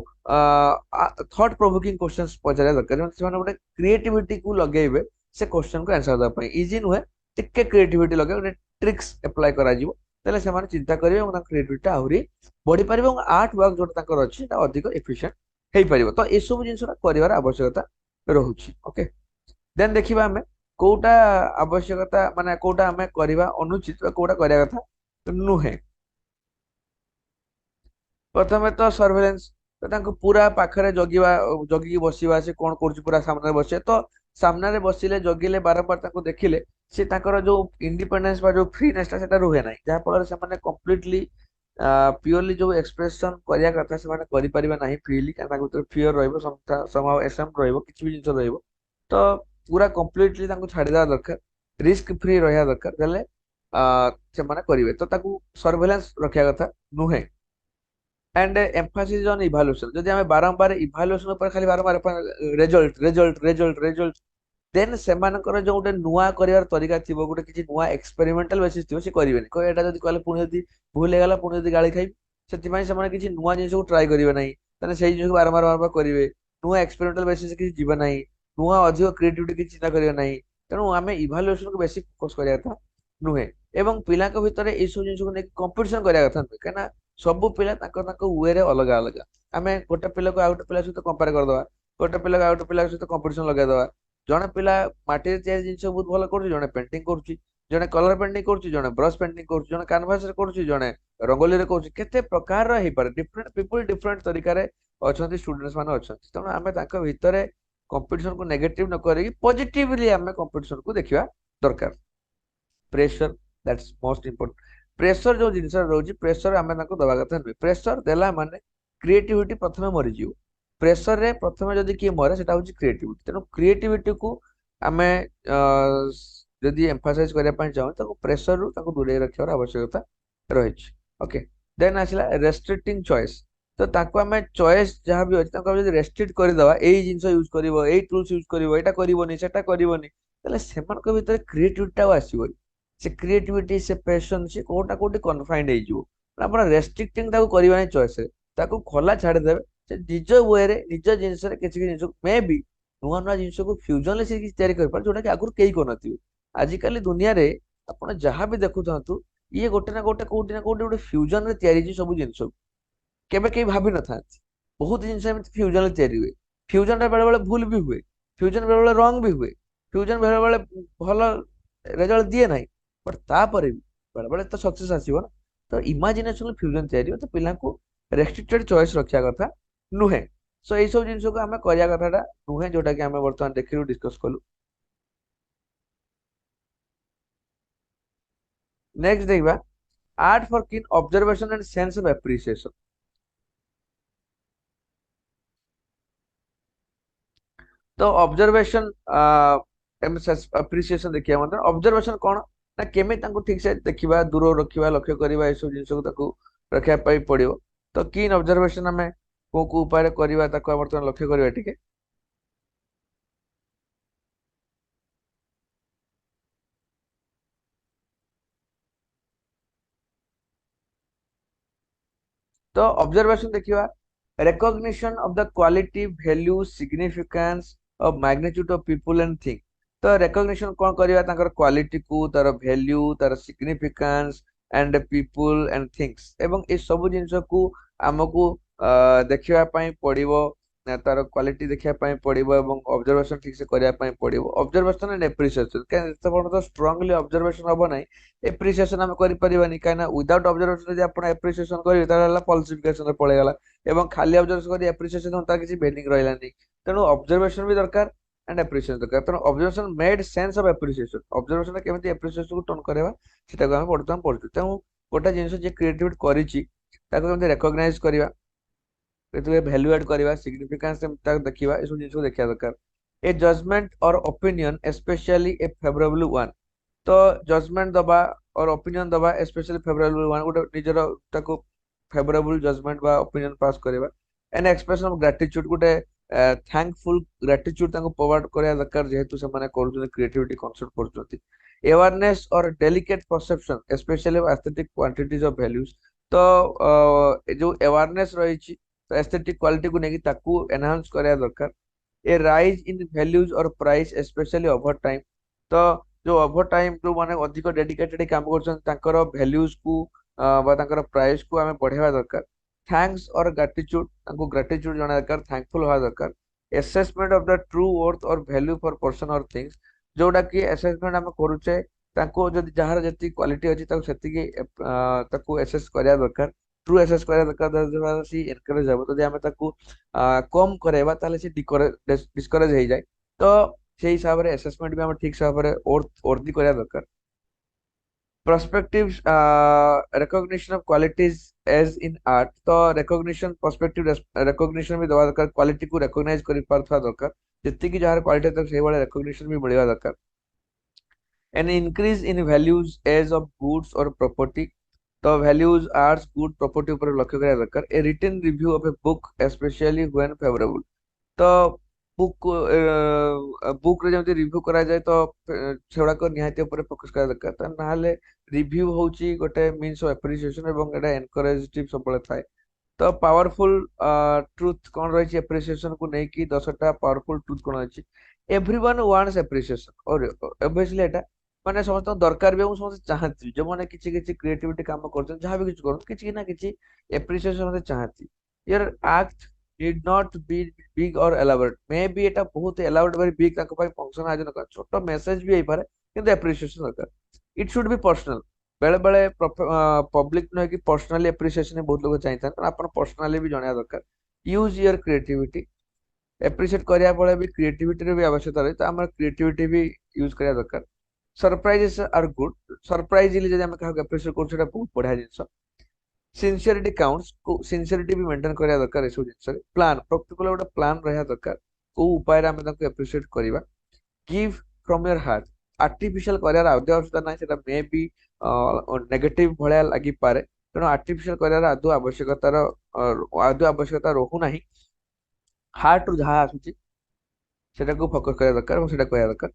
ଥଟ୍ ପ୍ରୋଭୋକିଂ କ୍ୱେଶ୍ଚନ ପଚାରିବା ଦରକାର, ଯେମିତି ସେମାନେ ଗୋଟେ କ୍ରିଏଟିଭିଟିକୁ ଲଗେଇବେ ସେ କ୍ୱେଶ୍ଚନକୁ ଆନ୍ସର ଦେବା ପାଇଁ। ଇଜି ନୁହେଁ, ଟିକେ କ୍ରିଏଟିଭିଟି ଲଗେଇ ଗୋଟେ ଟ୍ରିକ୍ସ ଆପ୍ଲାଏ କରାଯିବ, ତାହେଲେ ସେମାନେ ଚିନ୍ତା କରିବେ ଏବଂ ତାଙ୍କ କ୍ରିଏଟିଭିଟି ଆହୁରି ବଢିପାରିବ ଏବଂ ଆର୍ଟ ୱାର୍କ ଯୋଉଟା ତାଙ୍କର ଅଛି ସେଟା ଅଧିକ ଏଫିସିଏଣ୍ଟ ହେଇପାରିବ। ତ ଏସବୁ ଜିନିଷଟା କରିବାର ଆବଶ୍ୟକତା ରହୁଛି। ଓକେ, ଦେନ୍ ଦେଖିବା ଆମେ କୋଉଟା ଆବଶ୍ୟକତା ମାନେ କୋଉଟା ଆମେ କରିବା ଅନୁଚିତ ବା କୋଉଟା କରିବା କଥା ନୁହେଁ। ପ୍ରଥମେ ତ ସର୍ଭେଲେନ୍ସ, ତ ତାଙ୍କୁ ପୁରା ପାଖରେ ଜଗିବା, ଜଗିକି ବସିବା ସେ କଣ କରୁଛି ପୁରା ସାମ୍ନାରେ ବସିବା। ତ ସାମ୍ନାରେ ବସିଲେ ଜଗିଲେ ବାରମ୍ବାର ତାଙ୍କୁ ଦେଖିଲେ ସେ ତାଙ୍କର ଯୋଉ ଇଣ୍ଡିପେଣ୍ଡେନ୍ସ ବା ଯୋଉ ଫ୍ରିନେସ ଟା ସେଟା ରୁହେ ନାହିଁ, ଯାହା ଫଳରେ ସେମାନେ କମ୍ପ୍ଲିଟଲି ପିଓରଲି ଯୋଉ ଏକ୍ସପ୍ରେସନ କରିବା କଥା ସେମାନେ କରିପାରିବେ ନାହିଁ ଫ୍ରିଲି, କାରଣ ତାଙ୍କ ଭିତରେ ଫିୟର ରହିବ, ସମହାଉ ଏସମ୍ପ ରହିବ, କିଛି ବି ଜିନିଷ ରହିବ। ତ ପୁରା କମ୍ପ୍ଲିଟଲି ତାଙ୍କୁ ଛାଡିଦେବା ଦରକାର, ରିସ୍କ ଫ୍ରି ରହିବା ଦରକାର, ଦେଲେ ସେମାନେ କରିବେ। ତ ତାକୁ ସର୍ଭେଲାନ୍ସ ରଖିବା କଥା ନୁହେଁ। ଆଣ୍ଡ ଏମ୍ଫାସିସ୍ ଅନ୍ ଇଭାଲୁଏସନ, ଯଦି ଆମେ ବାରମ୍ବାର ଇଭାଲୁଏସନ ଉପରେ ଖାଲି ବାରମ୍ବାର ରେଜଲ୍ଟ ରେଜଲ୍ଟ ରେଜଲ୍ଟ ରେଜଲ୍ଟ, ଦେନ୍ ସେମାନଙ୍କର ଯୋଉ ଗୋଟେ ନୂଆ କରିବାର ତରିକା ଥିବ, ଗୋଟେ କିଛି ନୂଆ ଏକ୍ସପେରିମେଣ୍ଟାଲ ବେସିସ୍ ଥିବ ସେ କରିବେନି। କହିବେ ଏଇଟା ଯଦି କଲେ ପୁଣି ଯଦି ଭୁଲ ହେଇଗଲା ପୁଣି ଯଦି ଗାଳି ଖାଇବି, ସେଥିପାଇଁ ସେମାନେ କିଛି ନୂଆ ଜିନିଷକୁ ଟ୍ରାଏ କରିବେ ନାହିଁ, ତାହେଲେ ସେଇ ଜିନିଷକୁ ବାରମ୍ବାର ବାରମ୍ବାର କରିବେ। ନୂଆ ଏକ୍ସପେରିମେଣ୍ଟାଲ ବେସିସ୍ କିଛି ଯିବେ ନାହିଁ, ନୂଆ ଅଧିକ କ୍ରିଏଟିଭିଟି କିଛି ଚିନ୍ତା କରିବେ ନାହିଁ। ତେଣୁ ଆମେ ଇଭାଲୁଏସନକୁ ବେଶୀ ଫୋକସ କରିବା କଥା ନୁହେଁ ଏବଂ ପିଲାଙ୍କ ଭିତରେ ଏଇସବୁ ଜିନିଷକୁ ନେଇକି କମ୍ପିଟିସନ କରିବା କଥା ନୁହେଁ, କାହିଁକିନା ସବୁ ପିଲା ତାଙ୍କ ତାଙ୍କ ୱେରେ ଅଲଗା ଅଲଗା। ଆମେ ଗୋଟେ ପିଲାକୁ ଆଉ ଗୋଟେ ପିଲା ସହିତ କମ୍ପେୟାର କରିଦବା, ଗୋଟେ ପିଲାକୁ ଆଉ ଗୋଟେ ପିଲା ସହିତ କମ୍ପିଟିସନ ଲଗେଇଦବା। ଜଣେ ପିଲା ମାଟିରେ ତିଆରି ଜିନିଷ ବହୁତ ଭଲ କରୁଛି, ଜଣେ ପେଣ୍ଟିଂ କରୁଛି, ଜଣେ କଲର ପେଣ୍ଟିଂ କରୁଛି, ଜଣେ ବ୍ରଶ ପେଣ୍ଟିଂ କରୁଛି, ଜଣେ କାନଭାସ ରେ କରୁଛି, ଜଣେ ରଙ୍ଗୋଲିରେ କରୁଛି। କେତେ ପ୍ରକାରର ହେଇପାରେ, ଡିଫରେଣ୍ଟ ପିପୁଲ ଡିଫରେଣ୍ଟ ତରିକାରେ ଅଛନ୍ତି, ଷ୍ଟୁଡେଣ୍ଟସ୍ ମାନେ ଅଛନ୍ତି। ତେଣୁ ଆମେ ତାଙ୍କ ଭିତରେ କମ୍ପିଟିସନକୁ ନେଗେଟିଭ ନ କରିକି ପଜିଟିଭଲି ଆମେ କମ୍ପିଟିସନକୁ ଦେଖିବା ଦରକାର। Pressure, that's most important. Pressure ଯୋଉ ଜିନିଷ ରହୁଛି, ପ୍ରେସର ଆମେ ତାଙ୍କୁ ଦବା କଥା ନୁହେଁ। ପ୍ରେସର ଦେଲା ମାନେ କ୍ରିଏଟିଭିଟି ପ୍ରଥମେ ମରିଯିବ। ପ୍ରେସରରେ ପ୍ରଥମେ ଯଦି କିଏ ମରେ ସେଟା ହଉଛି କ୍ରିଏଟିଭିଟି। ତେଣୁ କ୍ରିଏଟିଭିଟିକୁ ଆମେ ଅ, ଯଦି ଏମ୍ଫାସାଇଜ କରିବା ପାଇଁ ଚାହୁଁ ତାକୁ ପ୍ରେସରରୁ ତାକୁ ଦୂରେଇ ରଖିବାର ଆବଶ୍ୟକତା ରହିଛି। ଓକେ, ଦେନ୍ ଆସିଲା ରେଷ୍ଟ୍ରିକ୍ଟିଂ ଚଏସ୍। ତ ତାକୁ ଆମେ ଚଏସ୍ ଯାହା ବି ଅଛି ତାକୁ ଆମେ ଯଦି ରେଷ୍ଟ୍ରିକ୍ଟ କରିଦବା, ଏଇ ଜିନିଷ ୟୁଜ କରିବ, ଏଇ ଟୁଲ୍ସ ୟୁଜ କରିବ, ଏଇଟା କରିବନି ସେଟା କରିବନି, ତାହେଲେ ସେମାନଙ୍କ ଭିତରେ କ୍ରିଏଟିଭିଟି ଆଉ ଆସିବନି। ସେ କ୍ରିଏଟିଭିଟି ସେ ପ୍ୟାସନ ସେ କୋଉଟା କୋଉଠି କନଫାଇଣ୍ଡ ହେଇଯିବ। ଆପଣ ରେଷ୍ଟ୍ରିକ୍ଟିଂ ତାକୁ କରିବାନି ଚଏସରେ, ତାକୁ ଖୋଲା ଛାଡ଼ିଦେବେ। ସେ ନିଜ ୱେରେ ନିଜ ଜିନିଷରେ କିଛି କିଛି ଜିନିଷ ମେ ବି ନୂଆ ନୂଆ ଜିନିଷକୁ ଫ୍ୟୁଜନରେ ସେ କିଛି ତିଆରି କରିପାରେ ଯୋଉଟା କି ଆଗରୁ କେହି କରିନଥିବେ। ଆଜିକାଲି ଦୁନିଆରେ ଆପଣ ଯାହା ବି ଦେଖୁଥାନ୍ତୁ, ଇଏ ଗୋଟେ ନା ଗୋଟେ କୋଉଠି ନା କୋଉଠି ଗୋଟେ ଫ୍ୟୁଜନରେ ତିଆରି ହେଇଛି ସବୁ ଜିନିଷ। କେବେ କେହି ଭାବି ନଥାନ୍ତି ବହୁତ ଜିନିଷ ଏମିତି ଫ୍ୟୁଜନରେ ତିଆରି ହୁଏ। ଫ୍ୟୁଜନଟା ବେଳେ ବେଳେ ଭୁଲ ବି ହୁଏ, ଫ୍ୟୁଜନ ବେଳେ ବେଳେ ରଙ୍ଗ ବି ହୁଏ, ଫ୍ୟୁଜନ ବେଳେ ବେଳେ ଭଲ ରେଜଲ୍ଟ ଦିଏ ନାହିଁ, ବଟ୍ ତାପରେ ବି ବେଳେ ବେଳେ ତ ସକ୍ସେସ୍ ଆସିବ ନା। ତ ଇମାଜିନେସନ ଫ୍ୟୁଜନ ତିଆରି ହୁଏ। ତ ପିଲାଙ୍କୁ ରେଷ୍ଟ୍ରିକ୍ଟେଡ ଚଏସ୍ ରଖିବା କଥା ନୁହେଁ। ସୋ ଏଇ ସବୁ ଜିନିଷକୁ ଆମେ କରିବା କଥାଟା ନୁହେଁ, ଯୋଉଟା କି ଆମେ ବର୍ତ୍ତମାନ ଦେଖିଲୁ ଡିସ୍କସ କଲୁ। ନେକ୍ସଟ ଦେଖିବା ଆର୍ଟ ଫର କିନ୍ observation and sense of appreciation. ତ ଅବଜରଭେସନ ଆପ୍ରିସିଏସନ ଦେଖିବା ମଧ୍ୟ ଅବଜରଭେସନ କଣ ନା କେମିତି ତାଙ୍କୁ ଠିକ ସେ ଦେଖିବା, ଦୂର ରଖିବା, ଲକ୍ଷ୍ୟ କରିବା, ଏସବୁ ଜିନିଷକୁ ତାକୁ ରଖିବା ପାଇଁ ପଡିବ। ତ କିନ୍ ଅବଜରଭେସନ ଆମେ କୋଉ କୋଉ ଉପାୟରେ କରିବା ତାକୁ ବର୍ତ୍ତମାନ ଲକ୍ଷ୍ୟ କରିବା ଟିକେ। ତ ଅବଜରଭେସନ ଦେଖିବା recognition of the quality, value, significance of magnitude of people and things। ତ recognition କଣ କରିବା ତାଙ୍କର କ୍ୱାଲିଟି କୁ, ତାର ଭ୍ୟାଲ୍ୟୁ, ତାର significance, and people and things, ଏବଂ ଏ ସବୁ ଜିନିଷକୁ आमको देखिबा पई पड़िबो तार क्वालिटी देखिबा पई पड़िबो एवं ऑब्जर्वेशन ठीक से करिया पई पड़िबो ऑब्जर्वेशन एंड एप्रिसिएशन के जते तो स्ट्रांगली ऑब्जर्वेशन हबो नै एप्रिसिएशन हम करि परिबानी काना विदाउट ऑब्जर्वेशन जे आपण एप्रिसिएशन करि ताला फॉल्सिफिकेशन रे पळे गला एवं खाली ऑब्जर्वेशन करि एप्रिसिएशन होता किसी बेनिंग रहलानी तेणु ऑब्जर्वेशन भी दरकार एंड एप्रिसिएशन दरकार तेणु observation made sense of appreciation observation केमिति एप्रिसिएशन को टर्न करेवा सेटा को हम वर्तमान पढछु तेणु गोटा जिनिस जे क्रिएटिविटी करिछि ताको केमिति रिकॉग्नाइज करिवा भैल्यूएट करवा सिग्निफिकेंस देखा ये सब जिन देखा दरकार ए जजमेंट और ओपिनियन स्पेशली ए फेवरेबल वन तो जजमेंट दबा और ओपिनियन दबा स्पेशली फेवरेबल वन गोटे निजर ताको फेवरेबल जजमेंट बा ओपिनियन पास करवा एन एक्सप्रेशन ऑफ ग्रेटिट्यूड गोटे थैंकफुल ग्रेटिट्यूड ताको प्रोवाइड करया दरकार जेहेतु से माने करूछन क्रिएटिविटी कॉन्सेप्ट करूछन अवेयरनेस और delicate perception specially aesthetic quantities of values तो जो अवेयरनेस रही तो एस्थेटिक क्वालिटी को लेकिन ताकू एनहांस करिया दरकार ए राइज इन वैल्यूज और प्राइस स्पेशली ओवर टाइम तो जो ओवर टाइम जो माने अधिक डेडिकेटेड काम करछन तांकर वैल्यूज को बा तांकर प्राइस को हमें बढ़ावा दरकार थैंक्स और ग्रेटिट्यूड तांको ग्रेटिट्यूड जणा दरकार थैंकफुल होवा दरकार assessment of the true worth और वैल्यू फॉर पर्सन और थिंग्स जोटा कि असेसमेंट हम करूचे तांको जदि जहार जति क्वालिटी अछि ताको सेति ताको असेस करिया दरकार ट्रू एसेस करिया दरकार द्वारा सी एनकरेज हबो तो जे हम ताकू कम करेबा ताले से डिस्करेज हो जाए तो से हिसाब रे असेसमेंट भी हम ठीक हिसाब रे वर्दी करिया दरकार perspective recognition of qualities as in art तो रिकॉग्निशन पर्सपेक्टिव रिकॉग्निशन भी दवा दरकार क्वालिटी को रिकॉग्नाइज करि पारथवा दरकार जति की जहार क्वालिटी तक से वाले रिकॉग्निशन भी मिलवा दरकार an increase in values as of goods और प्रॉपर्टी तो वैल्यूज आर्ट्स गुड प्रॉपर्टी ऊपर लक्ष्य करिया दरकार a written review of a book specially when favourable तो बुक बुक रे जमते रिव्यू करा जाए तो सेगुड़ा को निहाती ऊपर फोकस करा दरकार त नाले रिव्यू होची गोटे मींस ऑफ एप्रिसिएशन एवं एटा एनकरेजिव सबले थाए तो पावरफुल ट्रुथ कौन रही एप्रिसिएशन को नहीं कि 10टा पावरफुल ट्रुथ कौन अच्छी एवरीवन वांट्स एप्रिसिएशन और ऑब्वियसली एटा माने समस्त दरकार भी समस्त चाहती जो माने किछि किछि क्रिएटिविटी काम करछन जहां भी किछि करन किछि ना किछि एप्रिसिएशन होते चाहती your act need not be big और एलाबोरेट मे बी एटा बहुत एलाबोरेट वेरी बिग ताको पाई फंक्शन आयोजन कर छोटो मेसेज भी होई पारे किंतु एप्रिसिएशन दरकार इट शुड बी पर्सनल बेले बेले पब्लिक न कि पर्सनली एप्रिसिएशन बहुत लोग चाहिए अपन पर्सनली भी जणा दरकार यूज योर क्रिएटिविटी एप्रिशिएट करिया पळे भी क्रिएटिविटी रे भी आवश्यकता रही तो हमर क्रिएटिविटी भी यूज करिया दरकार सरप्राइजेस आर गुड सरप्राइजली जदि हम कहा एप्रिशिएट करू सेटा बहुत बढ़िया जिंस सिंसियरिटी काउंट्स को सिंसियरिटी भी मेंटेन करिया दरकार एसो जिंस प्लान प्रैक्टिकल गोटे प्लान रहया दरकार को उपाय रे हम ताको एप्रिशिएट करिवा give from your heart artificial करियार आवश्यकता नाही सेटा मे बी नेगेटिव भलिया लागि पारे तेणु आर्टिफिशियल करियार आदौ आवश्यकता रहू नाही हार्ट रु जहाँ आसुची सेटा को फोकस करिया दरकार और सेटा करिया दरकार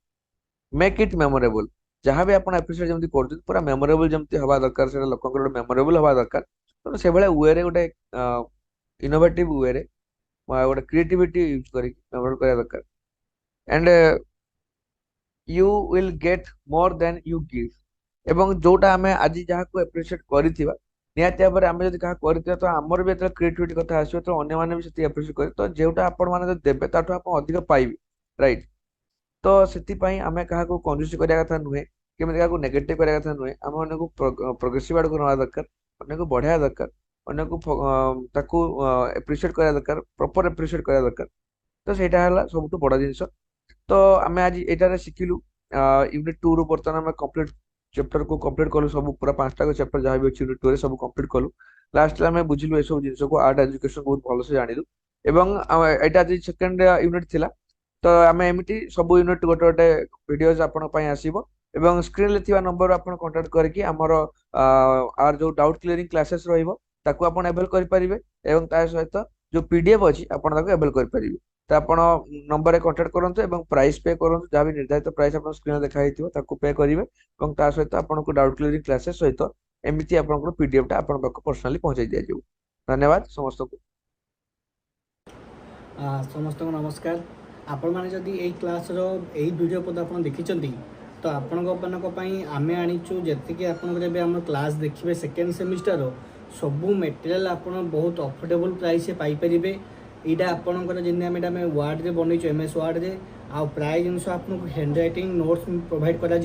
मेक इट मेमोरेबल जहाँ भी आपण एपिसोड जमती करछन पूरा मेमोरेबल जमती हवा दरकार सेटा लोकंकर मेमोरेबल हवा दरकार तो से भले वे रे गोटे इनोवेटिव वे रे गोटे क्रिएटिविटी यूज करी मेमोरेबल करिया दरकार and you will get more than you give एवं जोटा आमे आज जहाँ को एप्रिशिएट करिथिबा निहाती भाव में आम जब क्या करथिबा तो आमर भी जो क्रिएटिविटी कथा आसो तो अन्य मैंने भी से एप्रिशिएट करे तो जोटा आपण मैंने देबे ताठू आप अधिक पाइबे राइट तो से आम क्या कंजूसी करिया कथा नुहे केमिति क्या नेगेटिव करिया कथा नुहे आम अन्य को प्रोग्रेसिव आड़ को नवा दरकार अन्य को बढ़ाया दरकार अन्य को ताकू एप्रिशिएट करिया दरकार प्रॉपर एप्रिशिएट करिया दरकार तो सेटा हला सबटु बड़ जिंस तो आम आज एटारे शिखिलु यूनिट 2 रु बर्तमान आम कंप्लीट चैप्टर को कंप्लीट कलु सब पूरा 5टा को चैप्टर जहाँ भी अच्छी यूनिट 2 रे सब कंप्लीट कलु लास्ट में बुझिलु ए सब जिंस को आर्ट एजुकेशन बहुत भल से जानिलु एवं एटा आज सेकंड यूनिट थिला तो आम एमिटी सब यूनिट गोटे गोटे वीडियोज आपण पई आसीबो एवं स्क्रीन ले थिबा नंबर आपण कांटेक्ट करके हमर आर जो डाउट क्लियरिंग क्लासेस रहइबो ताको आपण अवेल करि परिबे एवं ता सहित जो पीडीएफ अछि आपण ताको अवेल करि परिबे तो आपण नंबर रे कांटेक्ट करंतु एवं प्राइस पे करंतु जहाँ भी निर्धारित प्राइस आपण स्क्रीन देखा हिथिबो ताको पे करिवे एवं ता सहित आपण को डाउट क्लियरिंग क्लासेस सहित एमिति आपण को पीडीएफ टा आपण पाक पर्सनली पहुंचाई दिया जाऊ धन्यवाद समस्त को समस्त को नमस्कार आपण माने जदि एई क्लास रो एई वीडियो पद आपण देखिचंती तो आपण को पई आमे आनिचु जेति कि आपण जेबे हम क्लास देखिबे सेकंड सेमिस्टर रो सबू मटेरियल आप बहुत अफोर्डेबल प्राइस पाइपर यहाँ आपंकर जमी आम वार्ड में बनईचु एम एस वार्ड में आउ प्राय जिनस आपको हैंड रईटिंग नोट्स प्रोवाइड कर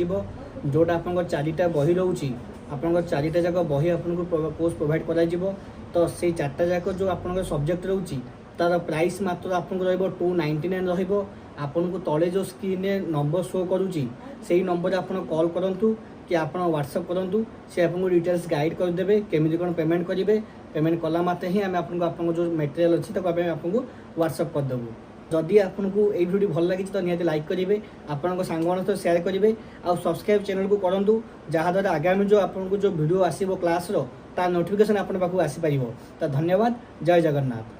जोटा आप चारिटा बही रोचे आपंकर चारिटा जाक बही आपको कोर्स प्रोवाइड कर तो से चार्टा जाक जो आप सब्जेक्ट रोचे तार प्राइस मात्र आपको ₹299 आपन को तले जो स्क्रीन नंबर शो करुँची से नंबर आप कॉल करूँ कि आप व्हाट्सअप करूँ से आपको डिटेल्स गाइड करदे केमी कौन पेमेंट करेंगे पेमेंट कला मात्रे ही आम आपको जो मटेरियल अच्छी आपको व्हाट्सअप करदेबू जदि आपको ये वीडियो भल लगी तो निहाती लाइक करेंगे आपण सांग सहित शेयर करेंगे आ सब्सक्राइब चैनल को करूँ जहाँद्वारा आगामी जो आपको जो वीडियो आसो क्लास ता नोटिफिकेशन आपको आसीपर। तो धन्यवाद। जय जगन्नाथ।